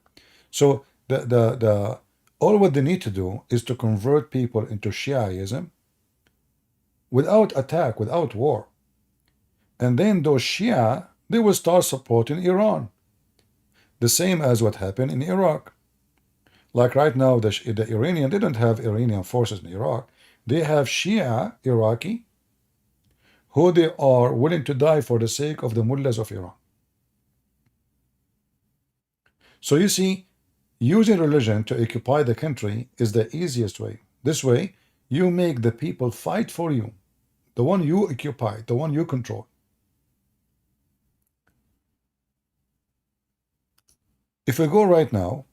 So all what they need to do is to convert people into Shiaism without attack, without war. And then those Shia, they will start supporting Iran. The same as what happened in Iraq. Like right now, the Iranian, they don't have Iranian forces in Iraq. They have Shia Iraqi who they are willing to die for the sake of the mullahs of Iran. So you see, using religion to occupy the country is the easiest way. This way, you make the people fight for you, the one you occupy, the one you control. If we go right now,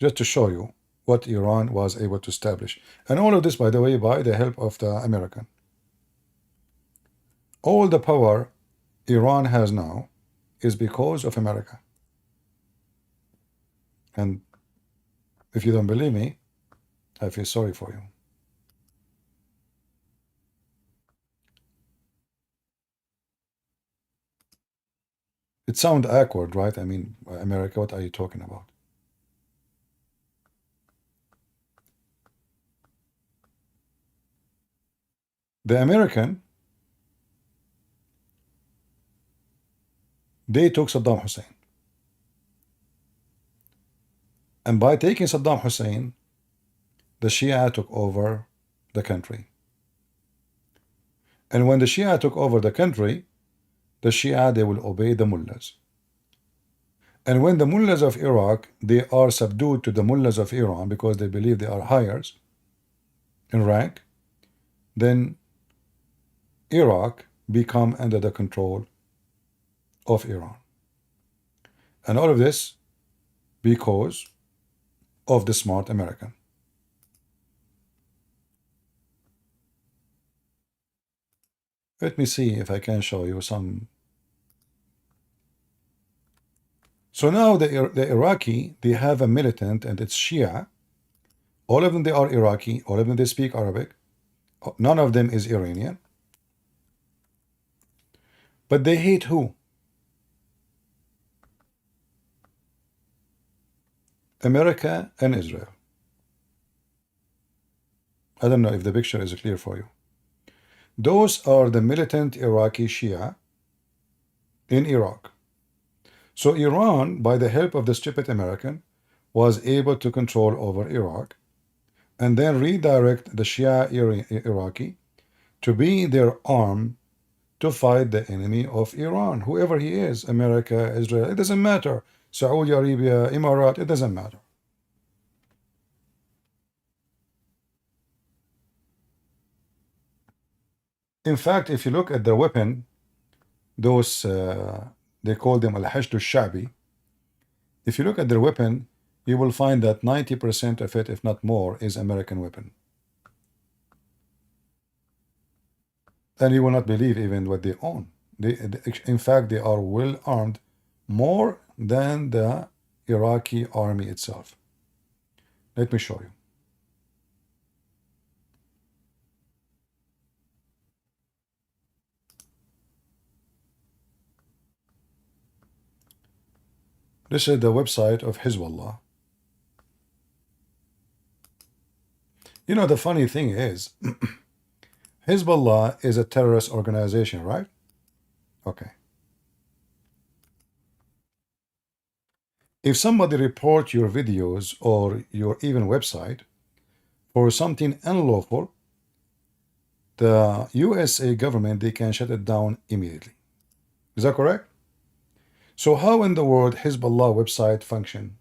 just to show you what Iran was able to establish. And all of this, by the way, by the help of the American. All the power Iran has now is because of America. And if you don't believe me, I feel sorry for you. It sounds awkward, right? I mean, America, what are you talking about? The American, they took Saddam Hussein. And by taking Saddam Hussein, the Shia took over the country. And when the Shia took over the country, the Shia, they will obey the mullahs. And when the mullahs of Iraq, they are subdued to the mullahs of Iran because they believe they are higher in rank, then Iraq become under the control of Iran. And all of this because of the smart American. Let me see if I can show you some. So now the Iraqi, they have a militant and it's Shia. All of them, they are Iraqi. All of them, they speak Arabic. None of them is Iranian. But they hate who? America and Israel. I don't know if the picture is clear for you. Those are the militant Iraqi Shia in Iraq. So Iran, by the help of the stupid American, was able to control over Iraq and then redirect the Shia Iraqi to be their arm to fight the enemy of Iran, whoever he is, America, Israel, it doesn't matter. Saudi Arabia, Emirat, it doesn't matter. In fact, if you look at the weapon, those, they call them al-Hashd al-Sha'bi. If you look at their weapon, you will find that 90% of it, if not more, is American weapon. And you will not believe even what they own. In fact, they are well armed more than the Iraqi army itself. Let me show you. This is the website of Hezb Allah. You know, the funny thing is, Hezb Allah is a terrorist organization, right? Okay. If somebody reports your videos or your even website for something unlawful, the USA government, they can shut it down immediately. Is that correct? So how in the world Hezb Allah website function?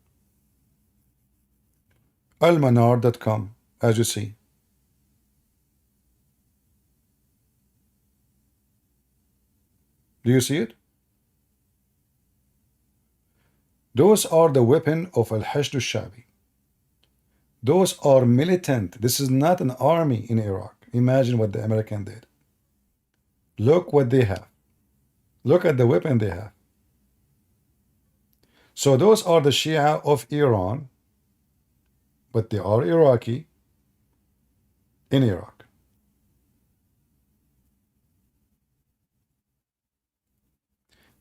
almanar.com, as you see. Do you see it? Those are the weapon of al-Hashd al-Sha'bi. Those are militant. This is not an army in Iraq. Imagine what the American did. Look what they have. Look at the weapon they have. So those are the Shia of Iran, but they are Iraqi in Iraq.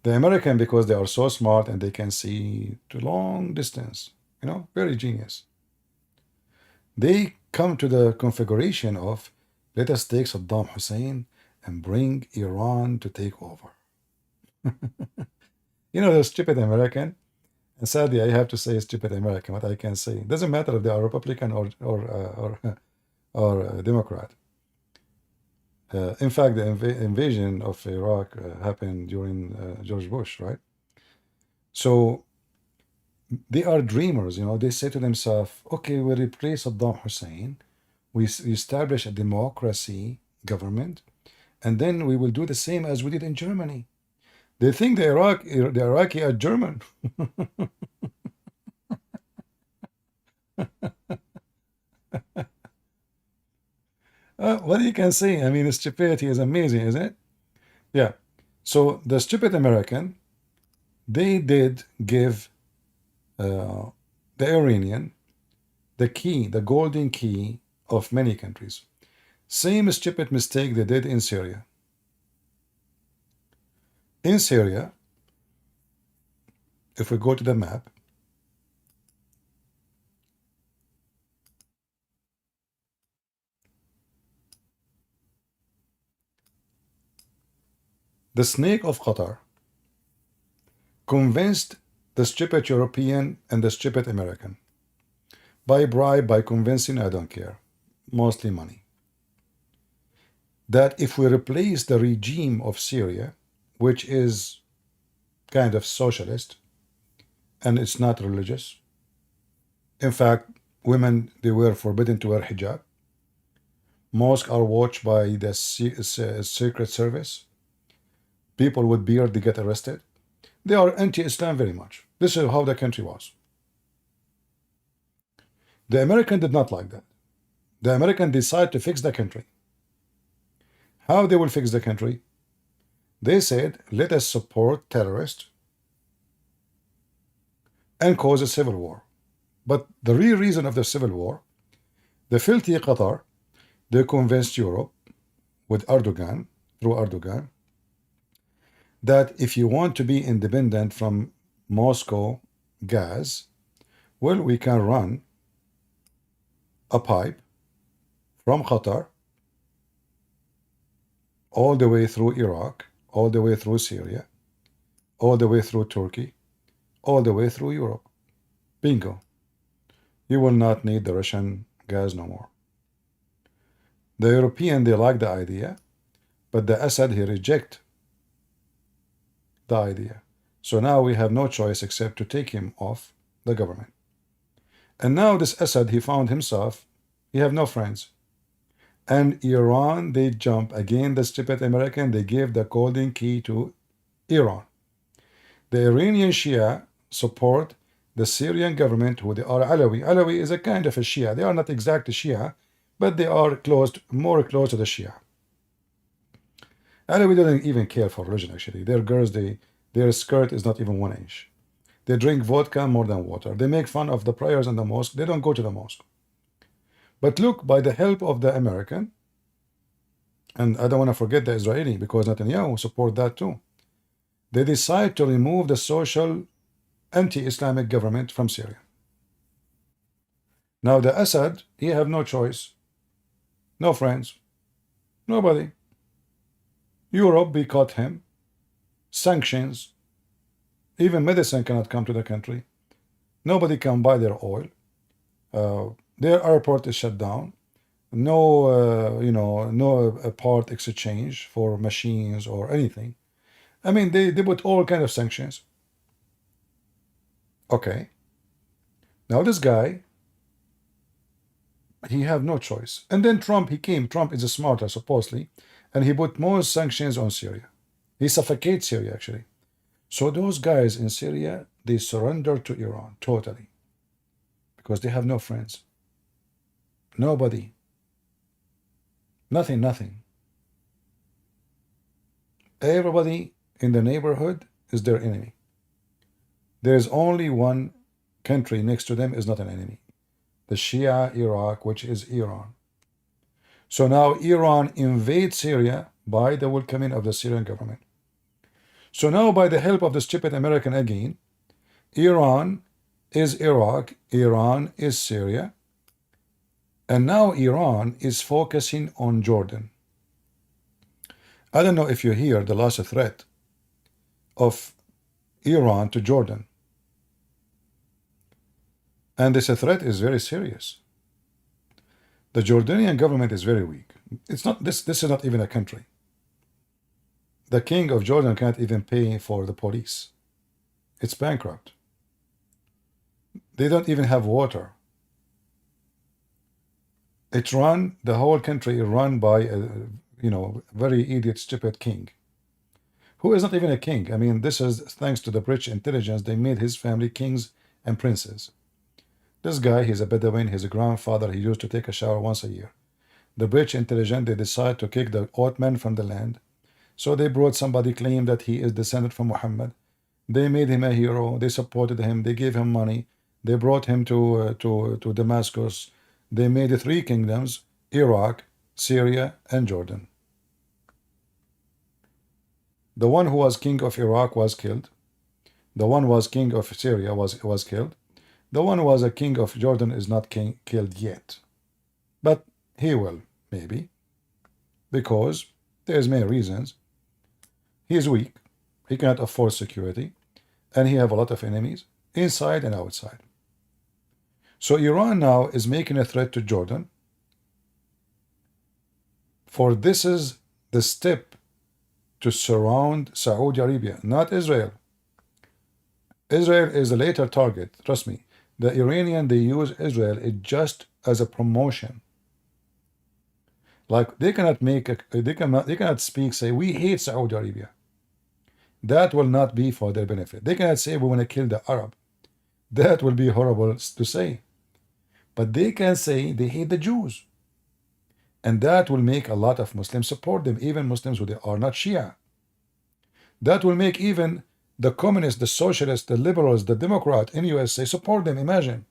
The American, because they are so smart and they can see to long distance, you know, very genius. They come to the configuration of, let us take Saddam Hussein and bring Iran to take over. You know, the stupid American. And sadly, I have to say stupid American, what I can say. It doesn't matter if they are Republican or Democrat. In fact, the invasion of Iraq happened during George Bush, right? So they are dreamers, you know. They say to themselves, okay, we replace Saddam Hussein, we establish a democracy government, and then we will do the same as we did in Germany. They think the Iraqi are German. What you can say? I mean, stupidity is amazing, isn't it? Yeah. So the stupid American, they did give the Iranian the key, the golden key of many countries. Same stupid mistake they did in Syria. In Syria, if we go to the map, the snake of Qatar convinced the stupid European and the stupid American by bribe, by convincing, I don't care, mostly money, that if we replace the regime of Syria, which is kind of socialist and it's not religious, in fact, women, they were forbidden to wear hijab, mosques are watched by the secret service, people with beard, they get arrested, they are anti-Islam very much. This is how the country was. The American did not like that. The American decided to fix the country. How they will fix the country? They said, let us support terrorists and cause a civil war. But the real reason of the civil war, the filthy Qatar, they convinced Europe with Erdogan, through Erdogan, that if you want to be independent from Moscow gas, well, we can run a pipe from Qatar all the way through Iraq, all the way through Syria, all the way through Turkey, all the way through Europe. Bingo. You will not need the Russian gas no more. The European, they like the idea, but the Assad, he reject the idea. So now we have no choice except to take him off the government. And now this Assad, he found himself, he have no friends. And Iran, they jump again, the stupid American, they gave the golden key to Iran. The Iranian Shia support the Syrian government, who they are Alawi. Alawi is a kind of a Shia. They are not exactly Shia, but they are more close to the Shia. Alawi don't even care for religion, actually. Their girls, their skirt is not even 1 inch. They drink vodka more than water. They make fun of the prayers in the mosque. They don't go to the mosque. But look, by the help of the American, and I don't want to forget the Israeli, because Netanyahu support that too, they decide to remove the social anti-Islamic government from Syria. Now the Assad, he have no choice, no friends, nobody. Europe boycott him, sanctions, even medicine cannot come to the country. Nobody can buy their oil. Their airport is shut down. No, no part exchange for machines or anything. I mean, they put all kind of sanctions. Okay. Now this guy, he have no choice. And then Trump, he came. Trump is a smarter, supposedly, and he put more sanctions on Syria. He suffocates Syria, actually. So those guys in Syria, they surrender to Iran totally, because they have no friends. Nobody. Nothing. Everybody in the neighborhood is their enemy. There is only one country next to them is not an enemy. The Shia Iraq, which is Iran. So now Iran invades Syria by the welcoming of the Syrian government. So now, by the help of the stupid American again, Iran is Iraq, Iran is Syria, and now Iran is focusing on Jordan. I don't know if you hear the last threat of Iran to Jordan. And this threat is very serious. The Jordanian government is very weak. It's not this. This is not even a country. The king of Jordan can't even pay for the police. It's bankrupt. They don't even have water. It's run, the whole country is run by a, very idiot, stupid king, who is not even a king. I mean, this is thanks to the British intelligence. They made his family kings and princes. This guy, he's a Bedouin, he's a grandfather, he used to take a shower once a year. The British intelligence, they decide to kick the Ottoman from the land. So they brought somebody claimed that he is descended from Muhammad. They made him a hero. They supported him. They gave him money. They brought him to Damascus. They made 3 kingdoms: Iraq, Syria, and Jordan. The one who was king of Iraq was killed. The one who was king of Syria was killed. The one who was a king of Jordan is not killed yet. But he will, maybe, because there's many reasons. He is weak. He cannot afford security. And he have a lot of enemies, inside and outside. So Iran now is making a threat to Jordan. For this is the step to surround Saudi Arabia, not Israel. Israel is a later target. Trust me. The Iranian, they use Israel just as a promotion. Like they cannot they cannot speak, say, we hate Saudi Arabia. That will not be for their benefit. They cannot say we want to kill the Arab. That will be horrible to say. But they can say they hate the Jews. And that will make a lot of Muslims support them, even Muslims who are not Shia. That will make even the communists, the socialists, the liberals, the Democrats in USA support them. Imagine.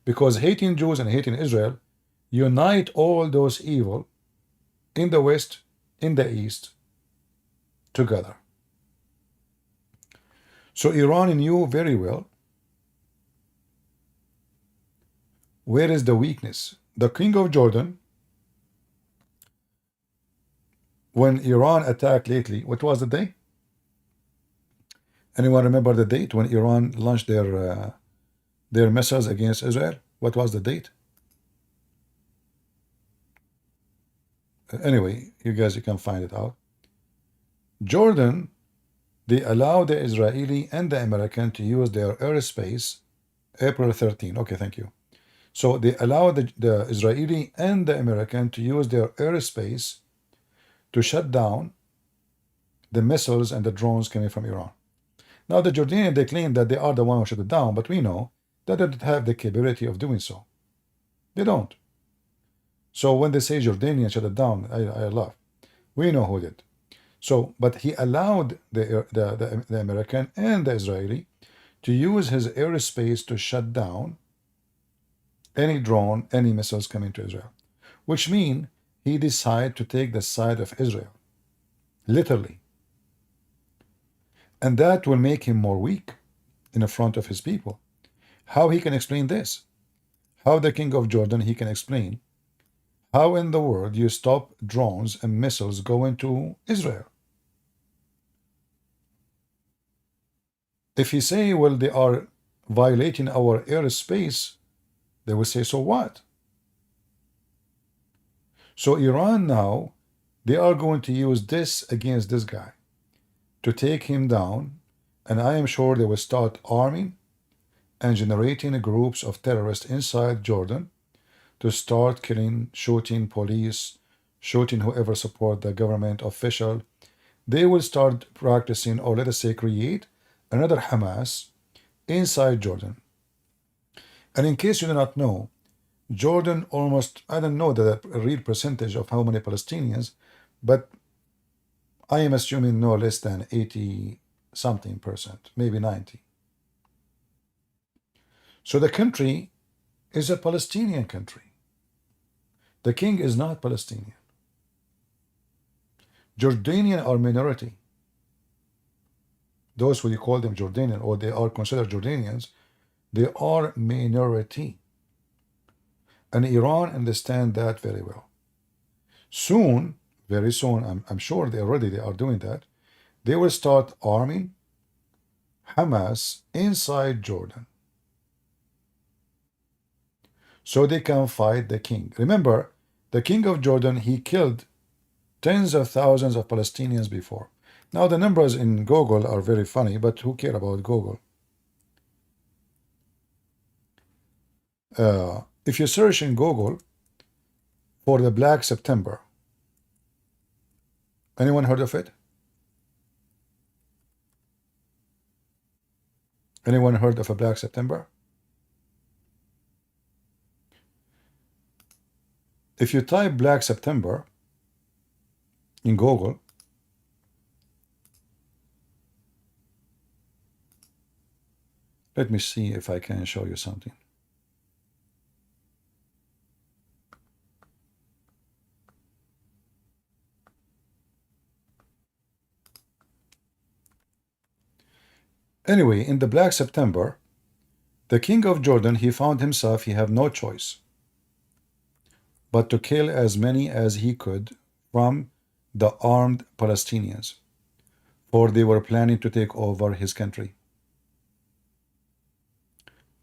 Because hating Jews and hating Israel unite all those evil in the West, in the East, together. So Iran knew very well where is the weakness. The king of Jordan, when Iran attacked lately, what was the day? Anyone remember the date when Iran launched their missiles against Israel? What was the date? Anyway, you can find it out. Jordan, they allow the Israeli and the American to use their airspace April 13. Okay, thank you. So they allow the Israeli and the American to use their airspace to shut down the missiles and the drones coming from Iran. Now the Jordanians, they claim that they are the one who shut it down, but we know that they don't have the capability of doing so. They don't. So when they say Jordanians shut it down, I laugh. We know who did. So, but he allowed the American and the Israeli to use his airspace to shut down any drone, any missiles coming to Israel, which means he decided to take the side of Israel, literally. And that will make him more weak in the front of his people. How he can explain this? How the king of Jordan, he can explain how in the world you stop drones and missiles going to Israel? If he say, well, they are violating our airspace, they will say, so what? So Iran now, they are going to use this against this guy to take him down, and I am sure they will start arming and generating groups of terrorists inside Jordan to start killing, shooting police, shooting whoever support the government official. They will start practicing, or let us say create, another Hamas inside Jordan. And in case you do not know, Jordan almost, I don't know the real percentage of how many Palestinians, but I am assuming no less than 80-something%, maybe 90. So the country is a Palestinian country. The king is not Palestinian. Jordanian are minority. Those who you call them Jordanian, or they are considered Jordanians, they are minority. And Iran understand that very well. Soon, very soon, I'm sure they are doing that, they will start arming Hamas inside Jordan, so they can fight the king. Remember, The king of Jordan, he killed tens of thousands of Palestinians before. Now the numbers in Google are very funny, but who care about Google? If you search in Google for the Black September, anyone heard of it? Anyone heard of a Black September? If you type Black September in Google, let me see if I can show you something. Anyway, in the Black September, the king of Jordan, he found himself, he had no choice but to kill as many as he could from the armed Palestinians, for they were planning to take over his country.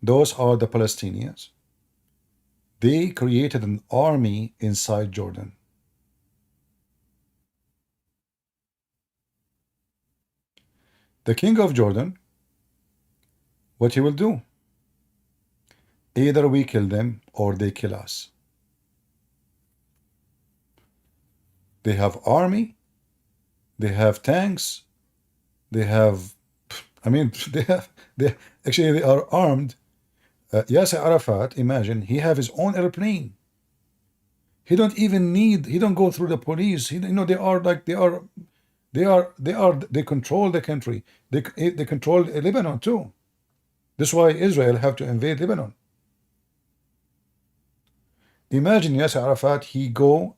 Those are the Palestinians. They created an army inside Jordan. The king of Jordan, what he will do? Either we kill them or they kill us. They have army, they have tanks, they have, I mean, they actually they are armed. Yasser Arafat, imagine, he have his own airplane. He don't even need, he don't go through the police. He, you know, they are like, they control the country. They control Lebanon too. That's why Israel have to invade Lebanon. Imagine Yasser Arafat, he go,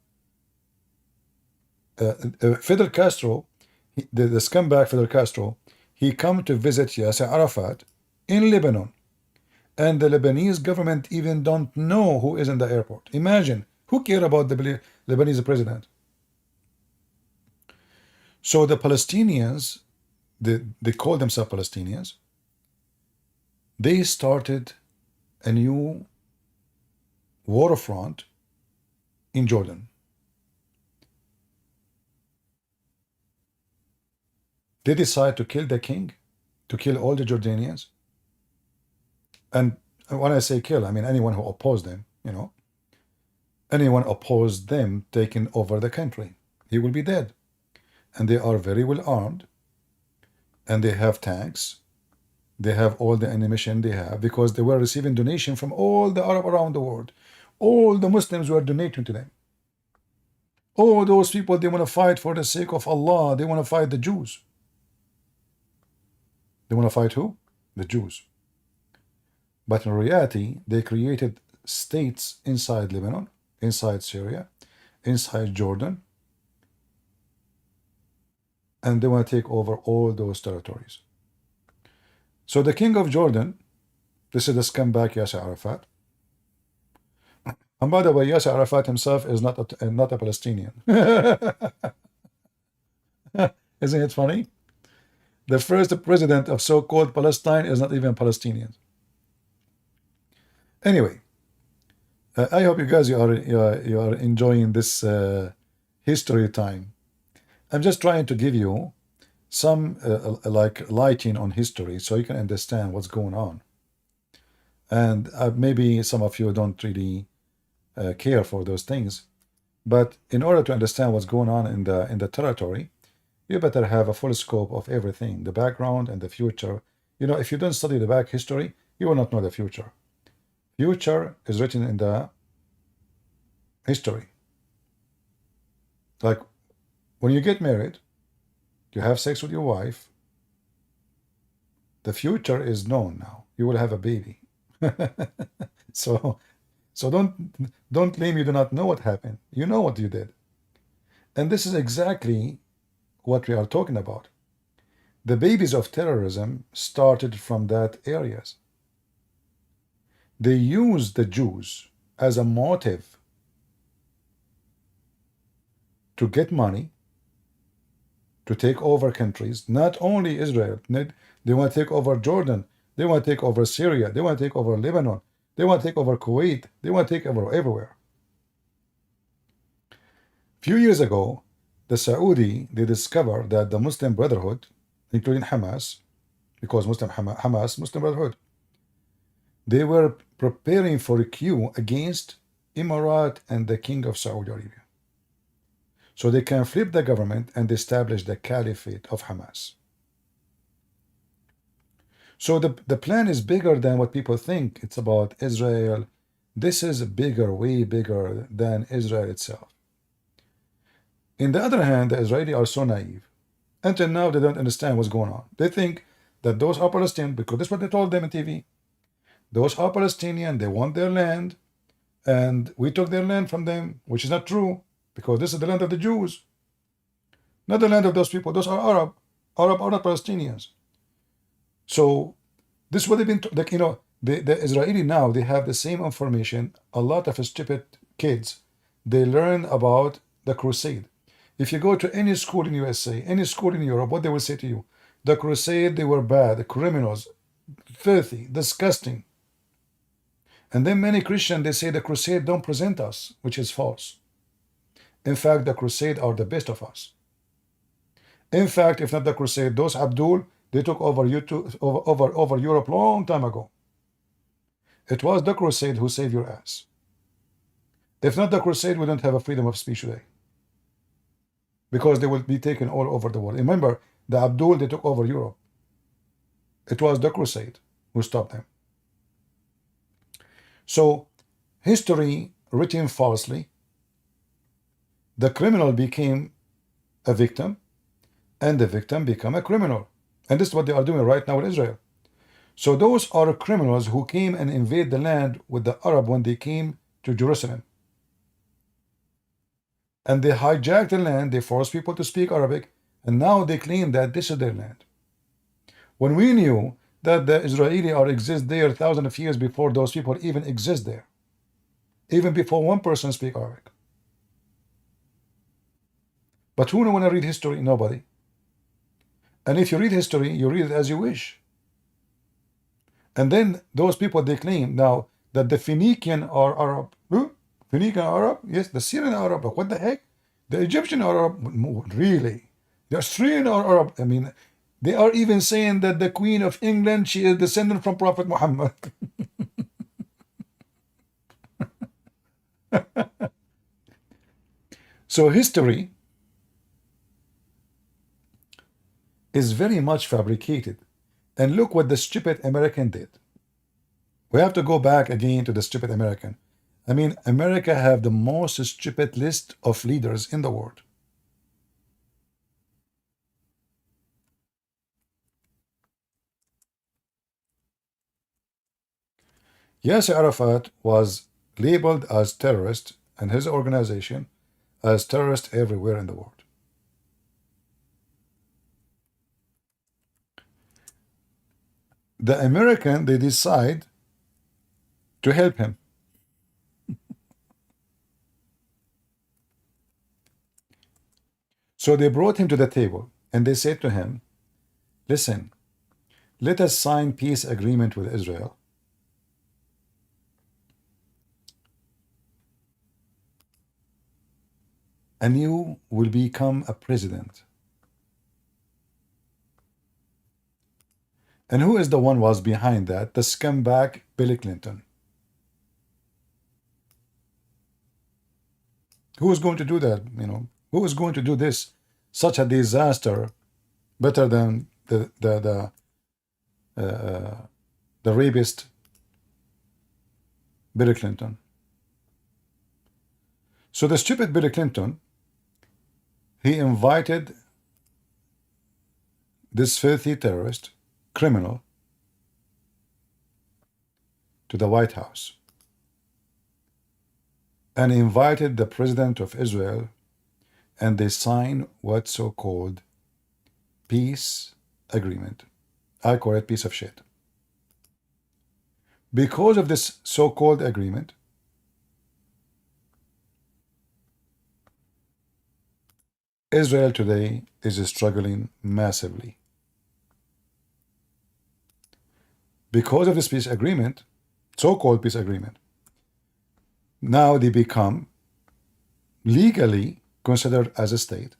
Fidel Castro, the scumbag Fidel Castro, he come to visit Yasser Arafat in Lebanon, and the Lebanese government even don't know who is in the airport. Imagine, who care about the Lebanese president? So the Palestinians, they call themselves Palestinians, they started a new waterfront in Jordan. They decide to kill the king, to kill all the Jordanians. And when I say kill, I mean anyone who opposed them, you know. Anyone opposed them taking over the country, he will be dead. And they are very well armed, and they have tanks. They have all the ammunition they have, because they were receiving donation from all the Arab around the world. All the Muslims were donating to them. All those people, they want to fight for the sake of Allah. They want to fight the Jews. They want to fight who? The Jews. But in reality, they created states inside Lebanon, inside Syria, inside Jordan, and they want to take over all those territories. So the king of Jordan, this is the scumbag Yasser Arafat. And by the way, Yasser Arafat himself is not a Palestinian. Isn't it funny? The first president of so-called Palestine is not even Palestinian. Anyway, I hope you guys you are enjoying this history time. I'm just trying to give you some like lighting on history so you can understand what's going on. And maybe some of you don't really care for those things, but in order to understand what's going on in the territory, you better have a full scope of everything, the background and the future. You know, if you don't study the back history, you will not know the future. Future is written in the history. Like when you get married, you have sex with your wife, the future is known now. You will have a baby. So don't claim you do not know what happened. You know what you did. And this is exactly what we are talking about. The babies of terrorism started from that areas. They used the Jews as a motive to get money, to take over countries, not only Israel. They want to take over Jordan. They want to take over Syria. They want to take over Lebanon. They want to take over Kuwait. They want to take over everywhere. few years ago, the Saudi, they discovered that the Muslim Brotherhood, including Hamas, because Hamas, Muslim Brotherhood, they were preparing for a coup against Emirat and the King of Saudi Arabia, so they can flip the government and establish the caliphate of Hamas. So the plan is bigger than what people think. It's about Israel. This is bigger, way bigger than Israel itself. In the other hand, the Israelis are so naive. Until now, they don't understand what's going on. They think that those are Palestinians, because that's what they told them on TV. Those are Palestinian, they want their land, and we took their land from them, which is not true, because this is the land of the Jews, not the land of those people. Those are Arab. Arab are not Palestinians. So this is what they've been, like, you know, the Israeli now, they have the same information. A lot of stupid kids, they learn about the crusade. If you go to any school in USA, any school in Europe, what they will say to you, the crusade, they were bad, the criminals, filthy, disgusting. And then many Christians, they say the crusade don't present us, which is false. In fact, the crusade are the best of us. In fact, if not the crusade, those Abdul, they took over over Europe long time ago. It was the crusade who saved your ass. If not the crusade, we don't have a freedom of speech today, because they will be taken all over the world. Remember, the Abdul, they took over Europe. It was the crusade who stopped them. So, history written falsely, the criminal became a victim, and the victim became a criminal. And this is what they are doing right now in Israel. So those are criminals who came and invade the land with the Arab when they came to Jerusalem. And they hijacked the land, they forced people to speak Arabic, and now they claim that this is their land. When we knew that the Israeli exist there thousands of years before those people even exist there, even before one person speak Arabic. But who want to read history? Nobody. And if you read history, you read it as you wish. And then those people, they claim now that the Phoenician are Arab. Huh? Phoenician Arab? Yes, the Syrian Arab. But what the heck? The Egyptian Arab? Really? The Australian are Arab? I mean, they are even saying that the Queen of England, she is descendant from Prophet Muhammad. So history is very much fabricated. And look what the stupid American did. We have to go back again to the stupid American. I mean, America have the most stupid list of leaders in the world. Yasser Arafat was labeled as terrorist, and his organization as terrorist everywhere in the world. The American, they decide to help him. So they brought him to the table and they said to him, listen, let us sign peace agreement with Israel. And you will become a president. And who is the one was behind that? The scumbag Bill Clinton. Who is going to do that? You know, who is going to do this? Such a disaster, better than the rapist Bill Clinton. So the stupid Bill Clinton, he invited this filthy terrorist criminal to the White House and invited the president of Israel, and they signed what's so-called peace agreement. I call it piece of shit. Because of this so-called agreement, Israel today is struggling massively. Because of this peace agreement, so-called peace agreement, now they become legally considered as a state.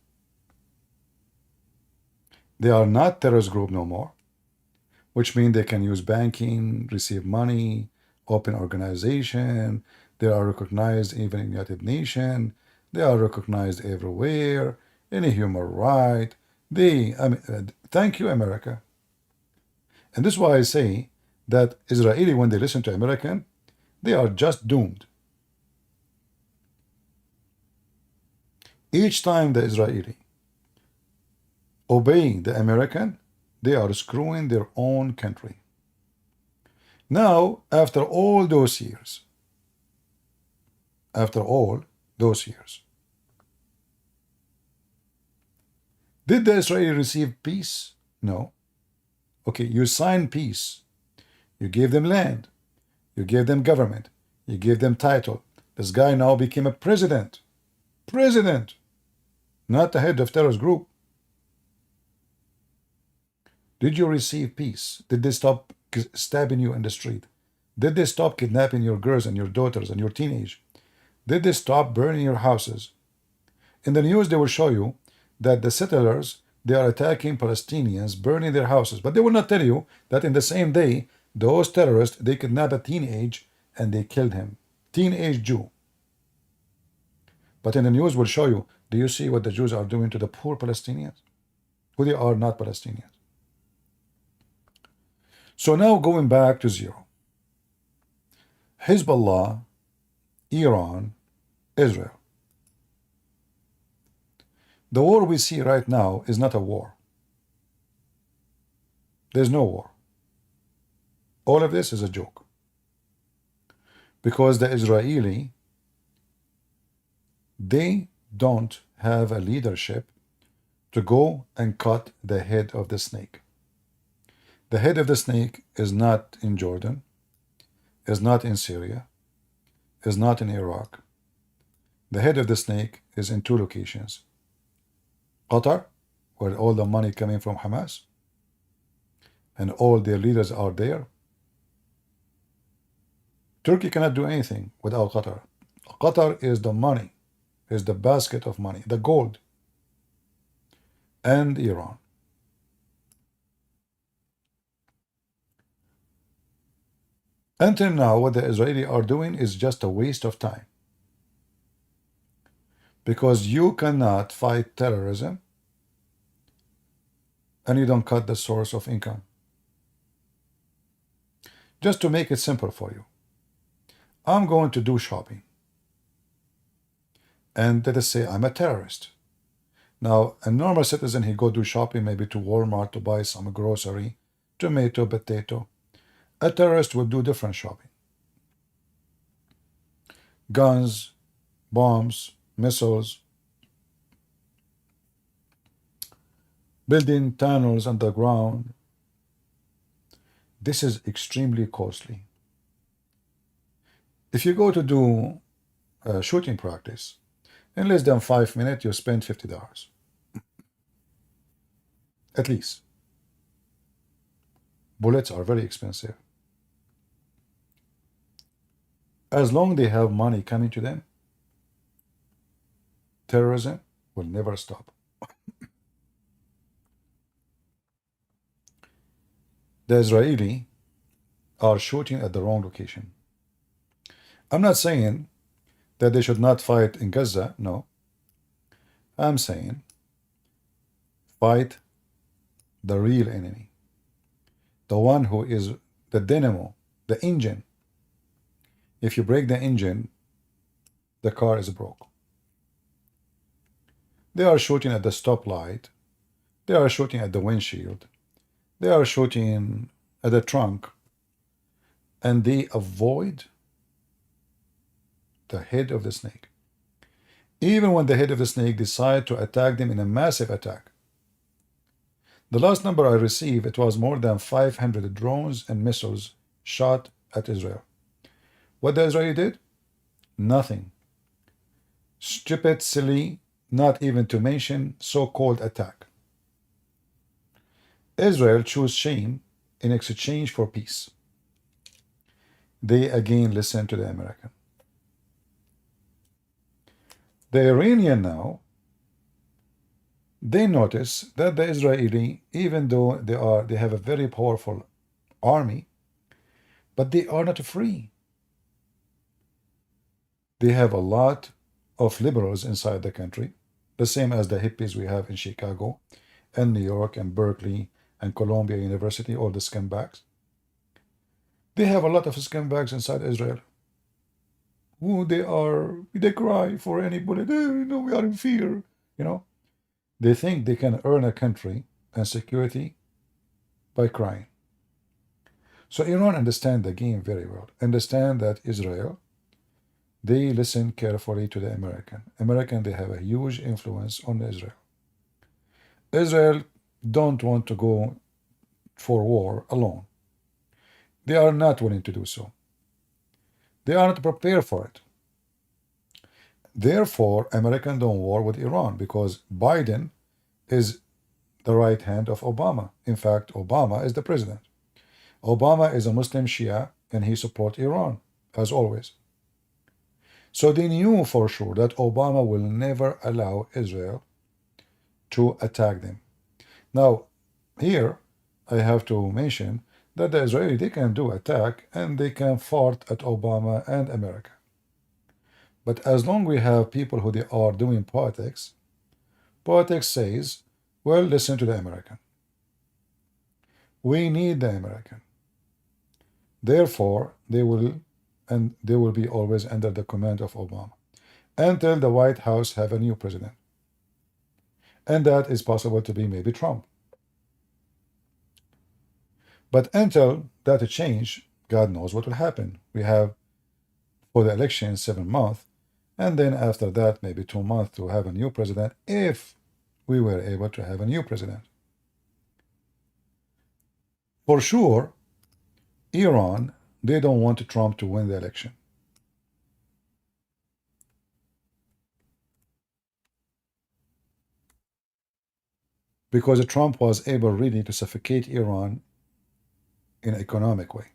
They are not terrorist group no more, which means they can use banking, receive money, open organization. They are recognized even in the United Nations. They are recognized everywhere, any human right. Thank you, America. And this is why I say that Israeli, when they listen to American, they are just doomed. Each time the Israeli obey the American, they are screwing their own country. Now, after all those years, did the Israeli receive peace? No. Okay, you signed peace. You gave them land. You gave them government. You gave them title. This guy now became a president. President, not the head of terrorist group. Did you receive peace? Did they stop stabbing you in the street? Did they stop kidnapping your girls and your daughters and your teenage? Did they stop burning your houses? In the news, they will show you that the settlers, they are attacking Palestinians, burning their houses. But they will not tell you that in the same day, those terrorists, they kidnapped a teenage and they killed him. Teenage Jew. But in the news will show you, do you see what the Jews are doing to the poor Palestinians? Who they are not Palestinians. So now going back to zero. Hezb Allah, Iran, Israel. The war we see right now is not a war. There's no war. All of this is a joke. Because the Israeli, they don't have a leadership to go and cut the head of the snake. The head of the snake is not in Jordan, is not in Syria, is not in Iraq. The head of the snake is in two locations. Qatar, where all the money coming from Hamas, and all their leaders are there. Turkey cannot do anything without Qatar. Qatar is the money, is the basket of money, the gold, and Iran. Until now, what the Israelis are doing is just a waste of time. Because you cannot fight terrorism and you don't cut the source of income. Just to make it simple for you, I'm going to do shopping. And let us say I'm a terrorist. Now, a normal citizen, he go do shopping maybe to Walmart to buy some grocery, tomato, potato. A terrorist would do different shopping. Guns, bombs, missiles, building tunnels underground. This is extremely costly. If you go to do shooting practice, in less than 5 minutes, you spend $50. At least. Bullets are very expensive. As long as they have money coming to them, terrorism will never stop. The Israeli are shooting at the wrong location. I'm not saying that they should not fight in Gaza, no. I'm saying fight the real enemy. The one who is the dynamo, the engine. If you break the engine, the car is broke. They are shooting at the stoplight. They are shooting at the windshield. They are shooting at the trunk. And they avoid the head of the snake. Even when the head of the snake decide to attack them in a massive attack. The last number I received, it was more than 500 drones and missiles shot at Israel. What the Israeli did? Nothing. Stupid, silly, not even to mention so-called attack. Israel chose shame in exchange for peace. They again listen to the American. The Iranian now, they notice that the Israeli, even though they have a very powerful army, but they are not free. They have a lot of liberals inside the country, the same as the hippies we have in Chicago and New York and Berkeley and Columbia University, all the scumbags. They have a lot of scumbags inside Israel. Who they cry for any bullet. We are in fear. They think they can earn a country and security by crying. So Iran understand the game very well. Understand that Israel, they listen carefully to the American, they have a huge influence on Israel. Israel don't want to go for war alone. They are not willing to do so. They are not prepared for it. Therefore, Americans don't war with Iran because Biden is the right hand of Obama. In fact, Obama is the president. Obama is a Muslim Shia and he supports Iran, as always. So they knew for sure that Obama will never allow Israel to attack them. Now, here I have to mention that the Israeli, they can do attack and they can fart at Obama and America. But as long we have people who they are doing politics says, well, listen to the American. We need the American. Therefore, they will be always under the command of Obama until the White House have a new president. And that is possible to be maybe Trump. But until that change, God knows what will happen. We have for the election 7 months, and then after that maybe 2 months to have a new president if we were able to have a new president. For sure, Iran, they don't want Trump to win the election. Because Trump was able really to suffocate Iran in an economic way.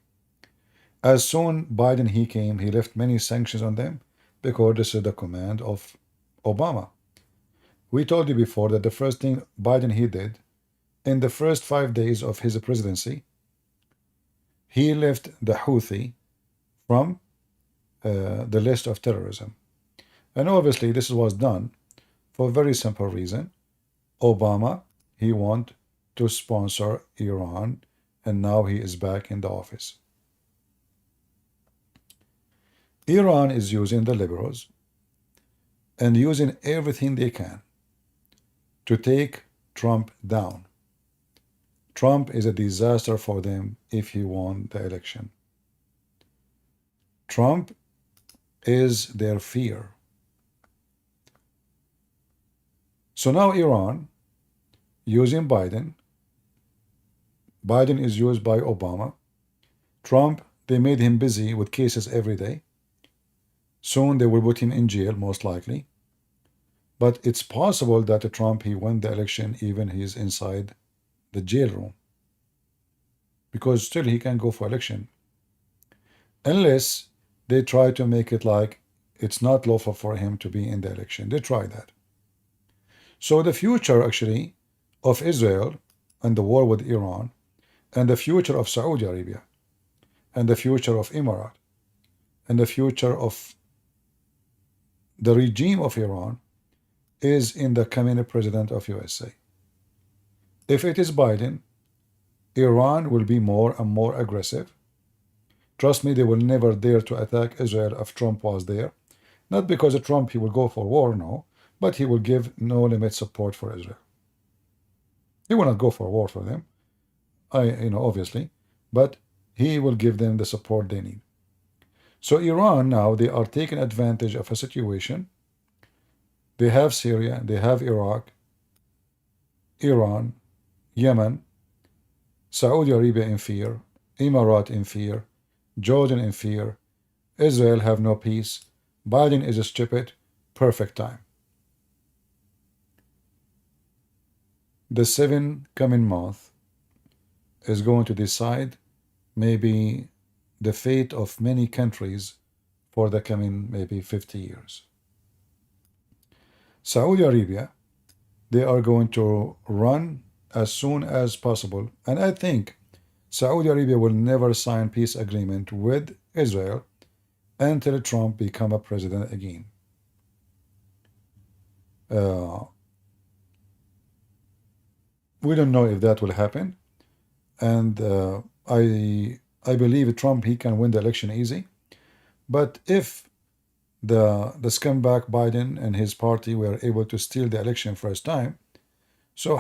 As soon Biden he came, he left many sanctions on them because this is the command of Obama. We told you before that the first thing Biden he did in the first 5 days of his presidency, he left the Houthi from the list of terrorism. And obviously this was done for a very simple reason. Obama, he want to sponsor Iran, and now he is back in the office. Iran is using the liberals and using everything they can to take Trump down. Trump is a disaster for them if he won the election. Trump is their fear. So now Iran using Biden. Biden is used by Obama. Trump, they made him busy with cases every day. Soon they will put him in jail, most likely. But it's possible that Trump, he won the election even he's inside the jail room. Because still he can go for election. Unless they try to make it like it's not lawful for him to be in the election. They try that. So the future actually of Israel and the war with Iran and the future of Saudi Arabia and the future of Emirates and the future of the regime of Iran is in the coming president of USA. If it is Biden, Iran will be more and more aggressive. Trust me, they will never dare to attack Israel if Trump was there. Not because of Trump he will go for war, no, but he will give no limit support for Israel. He will not go for war for them, obviously, but he will give them the support they need. So Iran now, they are taking advantage of a situation. They have Syria, they have Iraq, Iran, Yemen, Saudi Arabia in fear, Emirates in fear, Jordan in fear, Israel have no peace, Biden is stupid, perfect time. The 7 coming months is going to decide maybe the fate of many countries for the coming maybe 50 years. Saudi Arabia, they are going to run as soon as possible. And I think Saudi Arabia will never sign peace agreement with Israel until Trump become a president again. We don't know if that will happen, and I believe Trump, he can win the election easy. But if the scumbag Biden and his party were able to steal the election first time, so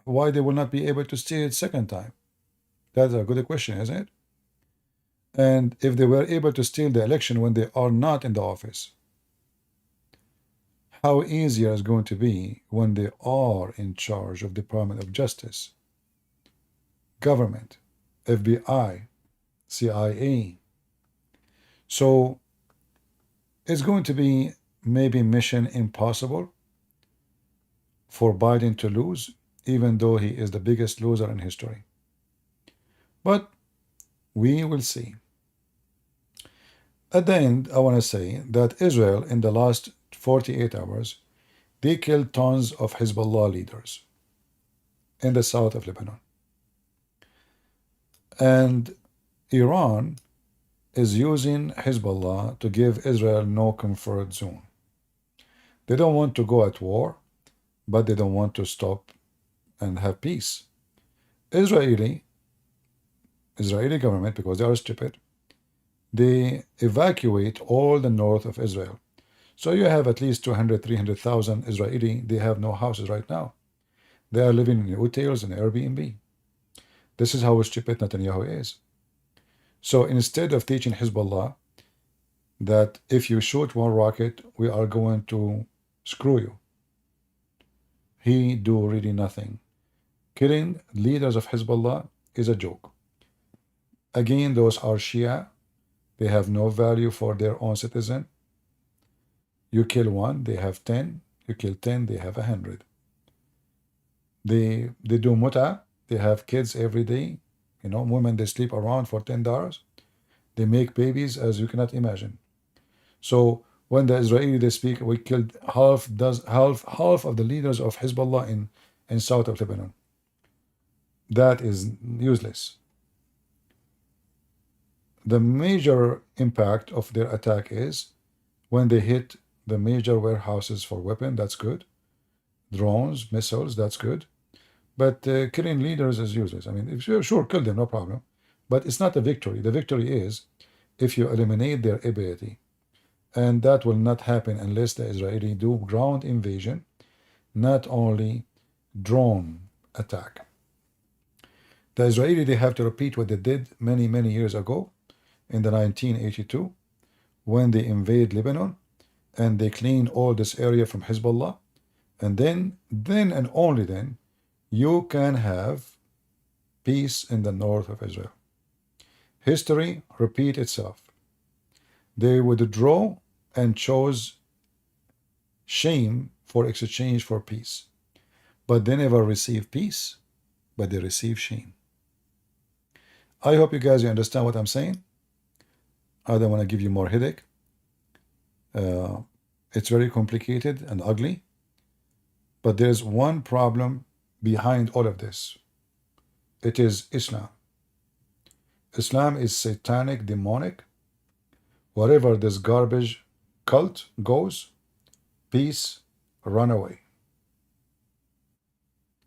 why they will not be able to steal it second time? That's a good question, isn't it? And if they were able to steal the election when they are not in the office, how easier is going to be when they are in charge of Department of Justice, government, FBI, CIA. So it's going to be maybe mission impossible for Biden to lose, even though he is the biggest loser in history. But we will see. At the end, I want to say that Israel, in the last 48 hours, they killed tons of Hezb Allah leaders in the south of Lebanon. And Iran is using Hezb Allah to give Israel no comfort zone. They don't want to go at war, but they don't want to stop and have peace. Israeli government, because they are stupid, they evacuate all the north of Israel. So you have at least 200, 300,000 Israeli, they have no houses right now. They are living in hotels and Airbnb. This is how stupid Netanyahu is. So instead of teaching Hezb Allah that if you shoot one rocket, we are going to screw you, he do really nothing. Killing leaders of Hezb Allah is a joke. Again, those are Shia. They have no value for their own citizen. You kill one, they have 10. You kill 10, they have 100. They do muta. They have kids every day. You know, women, they sleep around for $10. They make babies as you cannot imagine. So when the Israeli, they speak, we killed half of the leaders of Hezb Allah in south of Lebanon. That is useless. The major impact of their attack is when they hit the major warehouses for weapons. That's good. Drones, missiles, that's good. But killing leaders is useless. I mean, if you sure kill them, no problem. But it's not a victory. The victory is if you eliminate their ability. And that will not happen unless the Israeli do ground invasion, not only drone attack. The Israeli, they have to repeat what they did many, many years ago in the 1982 when they invade Lebanon and they clean all this area from Hezb Allah. And then and only then, you can have peace in the north of Israel. History repeat itself. They withdraw and chose shame for exchange for peace. But they never receive peace, but they receive shame. I hope you guys understand what I'm saying. I don't want to give you more headache. It's very complicated and ugly. But there's one problem behind all of this. It is Islam. Islam is satanic, demonic. Wherever this garbage cult goes, peace, run away.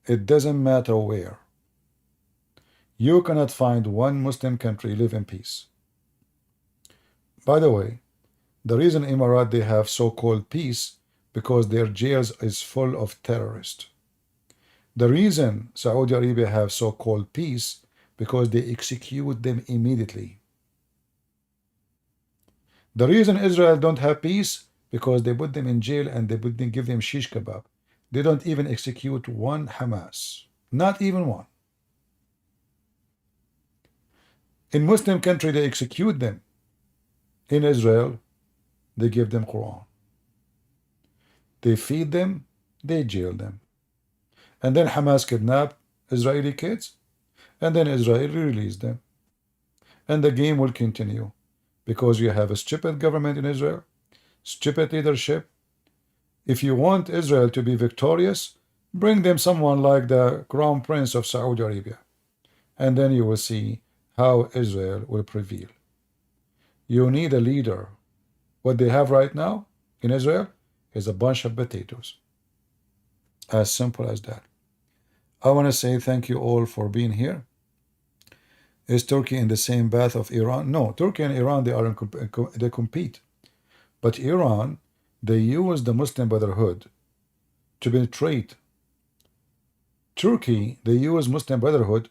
It doesn't matter where. You cannot find one Muslim country live in peace. By the way, the reason Emirates, they have so-called peace because their jails is full of terrorists. The reason Saudi Arabia have so-called peace because they execute them immediately. The reason Israel don't have peace because they put them in jail and they didn't give them shish kebab. They don't even execute one Hamas. Not even one. In Muslim country, they execute them. In Israel, they give them Quran. They feed them, they jail them. And then Hamas kidnap Israeli kids, and then Israel release them. And the game will continue because you have a stupid government in Israel, stupid leadership, If you want Israel to be victorious, bring them someone like the Crown Prince of Saudi Arabia, and then you will see how Israel will prevail. You need a leader. What they have right now in Israel is a bunch of potatoes. As simple as that. I want to say thank you all for being here. Is Turkey in the same path of Iran? No, Turkey and Iran, they compete. But Iran, they use the Muslim Brotherhood to penetrate. Turkey, they use Muslim Brotherhood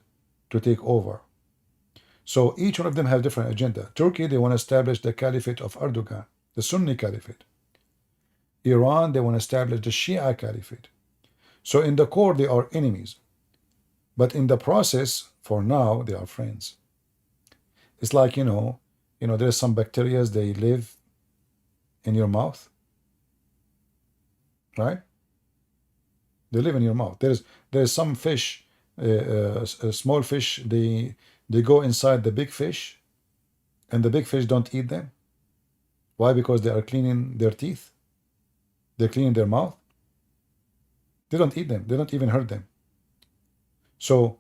to take over. So each one of them have different agenda. Turkey, they want to establish the caliphate of Erdogan, the Sunni caliphate. Iran, they want to establish the Shia caliphate. So in the core, they are enemies. But in the process, for now, they are friends. It's like, there's some bacteria, they live in your mouth. Right? They live in your mouth. There's some fish, small fish, they go inside the big fish, and the big fish don't eat them. Why? Because they are cleaning their teeth. They're cleaning their mouth. They don't eat them. They don't even hurt them. So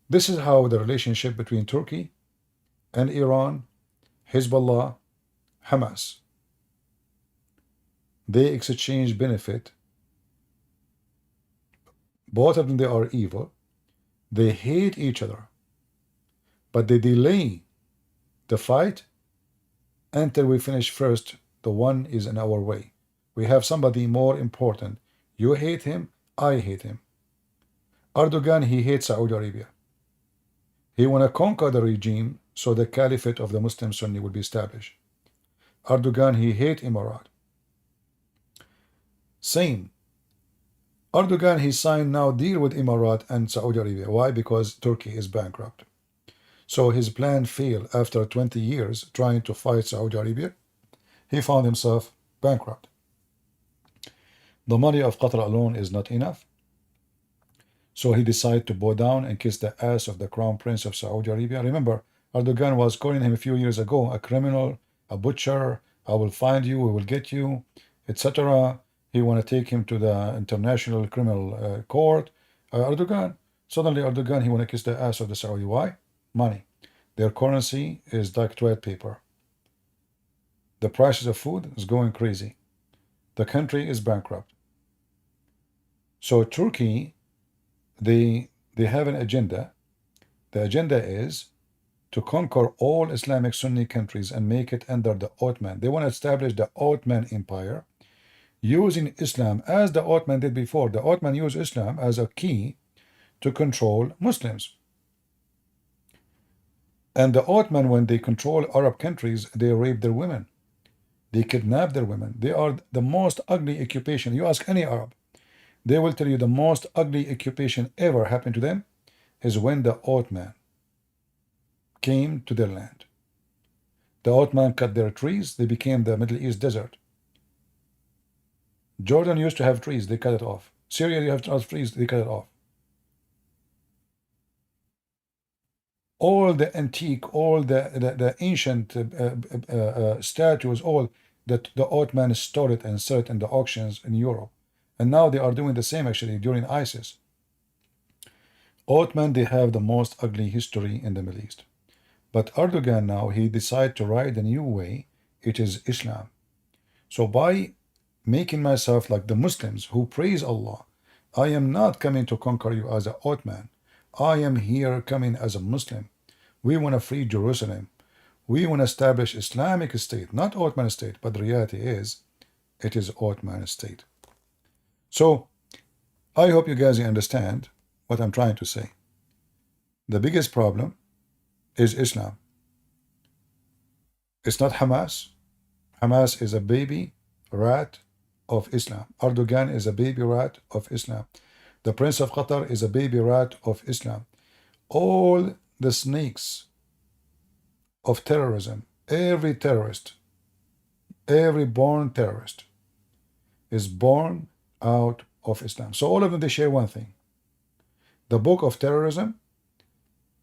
this is how the relationship between Turkey and Iran, Hezb Allah, Hamas, they exchange benefit. Both of them, they are evil. They hate each other. But they delay the fight until we finish first. The one is in our way. We have somebody more important. You hate him, I hate him. Erdogan, he hates Saudi Arabia. He want to conquer the regime so the caliphate of the Muslim Sunni will be established. Erdogan, he hates Emirat. Same. Erdogan, he signed now deal with Emirat and Saudi Arabia. Why? Because Turkey is bankrupt. So his plan failed after 20 years trying to fight Saudi Arabia. He found himself bankrupt. The money of Qatar alone is not enough. So he decided to bow down and kiss the ass of the Crown Prince of Saudi Arabia. Remember, Erdogan was calling him a few years ago a criminal, a butcher, I will find you, we will get you, etc. He want to take him to the International Criminal Court. Suddenly Erdogan, he want to kiss the ass of the Saudi. Why? Money. Their currency is like toilet paper. The prices of food is going crazy. The country is bankrupt. So Turkey, they have an agenda. The agenda is to conquer all Islamic Sunni countries and make it under the Ottoman. They want to establish the Ottoman Empire using Islam as the Ottoman did before. The Ottoman used Islam as a key to control Muslims. And the Ottoman, when they control Arab countries, they rape their women. They kidnap their women. They are the most ugly occupation. You ask any Arab, they will tell you the most ugly occupation ever happened to them is when the Ottoman came to their land. The Ottoman cut their trees. They became the Middle East desert. Jordan used to have trees. They cut it off. Syria, you have trees. They cut it off. All the antique, all the ancient statues, all that the Ottoman stole it and sold it in the auctions in Europe. And now they are doing the same actually during ISIS. Ottoman, they have the most ugly history in the Middle East. But Erdogan now, he decided to ride a new way. It is Islam. So by making myself like the Muslims who praise Allah, I am not coming to conquer you as an Ottoman. I am here coming as a Muslim. We want to free Jerusalem. We want to establish Islamic state, not Ottoman state, but the reality is, it is Ottoman state. So, I hope you guys understand what I'm trying to say. The biggest problem is Islam. It's not Hamas. Hamas is a baby rat of Islam. Erdogan is a baby rat of Islam. The Prince of Qatar is a baby rat of Islam. All the snakes of terrorism, every terrorist, every born terrorist is born out of Islam. So all of them, they share one thing. The book of terrorism,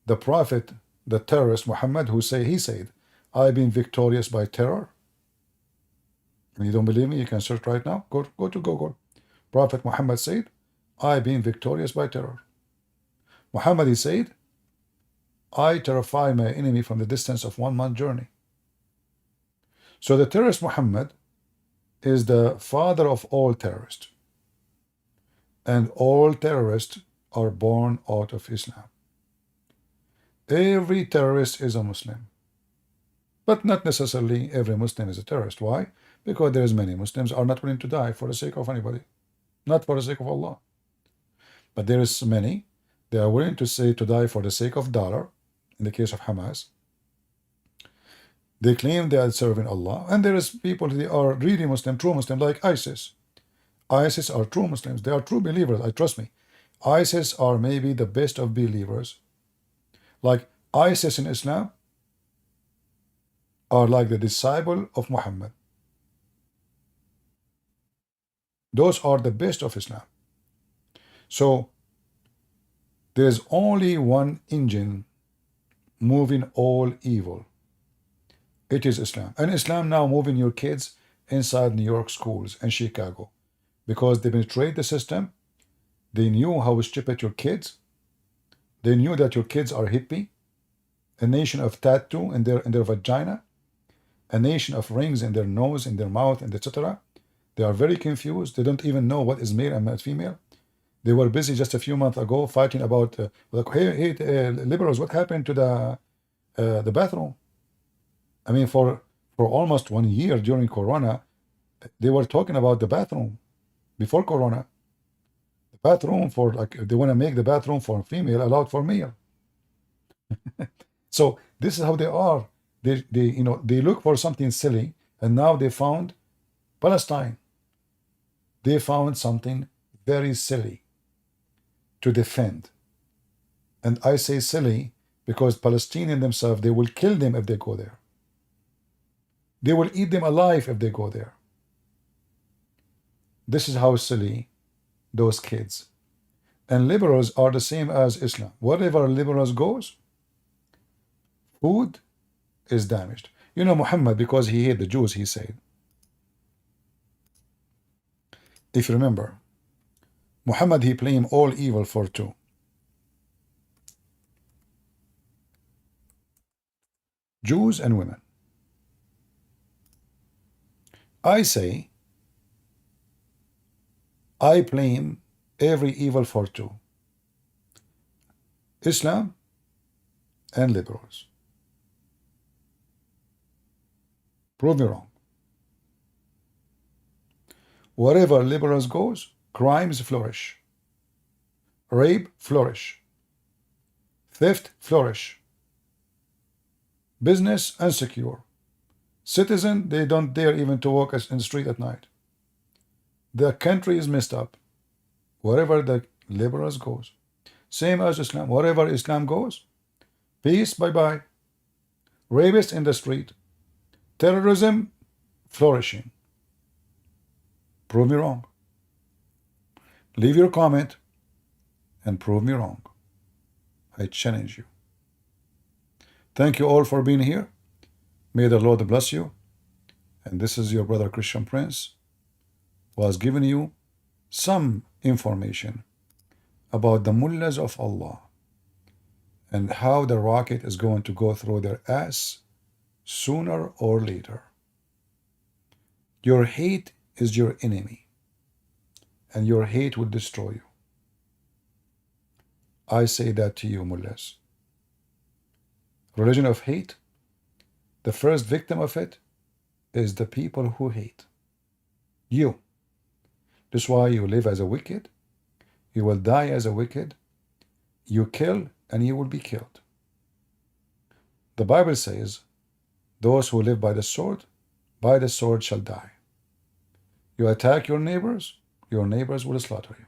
the prophet, the terrorist Muhammad, he said, I've been victorious by terror. And you don't believe me? You can search right now. Go to Google. Prophet Muhammad said, I been victorious by terror. Muhammad, he said, I terrify my enemy from the distance of 1 month journey. So the terrorist Muhammad is the father of all terrorists. And all terrorists are born out of Islam. Every terrorist is a Muslim. But not necessarily every Muslim is a terrorist. Why? Because there is many Muslims are not willing to die for the sake of anybody. Not for the sake of Allah. But there is many, they are willing to say to die for the sake of dollar, in the case of Hamas. They claim they are serving Allah. And there is people, they are really Muslim, true Muslim, like ISIS. ISIS are true Muslims. They are true believers. Trust me. ISIS are maybe the best of believers. Like ISIS in Islam are like the disciple of Muhammad. Those are the best of Islam. So there is only one engine moving all evil. It is Islam. And Islam now moving your kids inside New York schools and Chicago. Because they betrayed the system. They knew how stupid your kids. They knew that your kids are hippie. A nation of tattoo in their vagina. A nation of rings in their nose, in their mouth, and etc. They are very confused. They don't even know what is male and female. They were busy just a few months ago fighting about, hey, liberals, what happened to the bathroom? I mean, for almost 1 year during Corona, they were talking about the bathroom before Corona. The bathroom for, like, they want to make the bathroom for female allowed for male. So this is how they are. They look for something silly, and now they found Palestine. They found something very silly to defend. And I say silly because Palestinians themselves, they will kill them if they go there. They will eat them alive if they go there. This is how silly those kids. And liberals are the same as Islam. Wherever liberals goes, food is damaged. You know, Muhammad, because he hated the Jews, he said, if you remember, Muhammad, he blamed all evil for two. Jews and women. I say, I blame every evil for two. Islam and liberals. Prove me wrong. Wherever liberals goes, crimes flourish. Rape flourish. Theft flourish. Business insecure. Citizen, they don't dare even to walk in the street at night. The country is messed up. Wherever the liberals goes. Same as Islam. Wherever Islam goes, peace, bye-bye. Rapists in the street. Terrorism flourishing. Prove me wrong. Leave your comment and prove me wrong. I challenge you. Thank you all for being here. May the Lord bless you. And this is your brother Christian Prince, who has given you some information about the mullahs of Allah and how the rocket is going to go through their ass sooner or later. Your hate is your enemy, and your hate will destroy you. I say that to you, mullahs. Religion of hate, the first victim of it is the people who hate. You. That's why you live as a wicked, you will die as a wicked, you kill and you will be killed. The Bible says, those who live by the sword shall die. You attack your neighbors will slaughter you.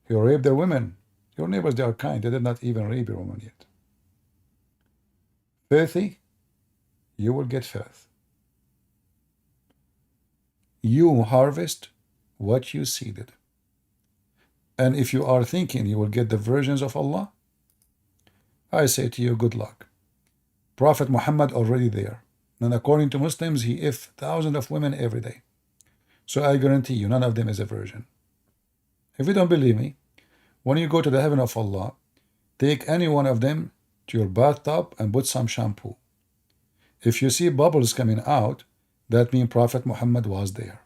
You rape their women, your neighbors, they are kind, they did not even rape your woman yet. Filthy, you will get filth. You harvest what you seeded. And if you are thinking you will get the versions of Allah, I say to you, good luck. Prophet Muhammad already there. And according to Muslims, he if thousands of women every day. So I guarantee you, none of them is a virgin. If you don't believe me, when you go to the heaven of Allah, take any one of them to your bathtub and put some shampoo. If you see bubbles coming out, that means Prophet Muhammad was there.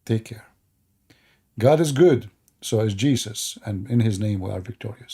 Take care. God is good, so is Jesus, and in his name we are victorious.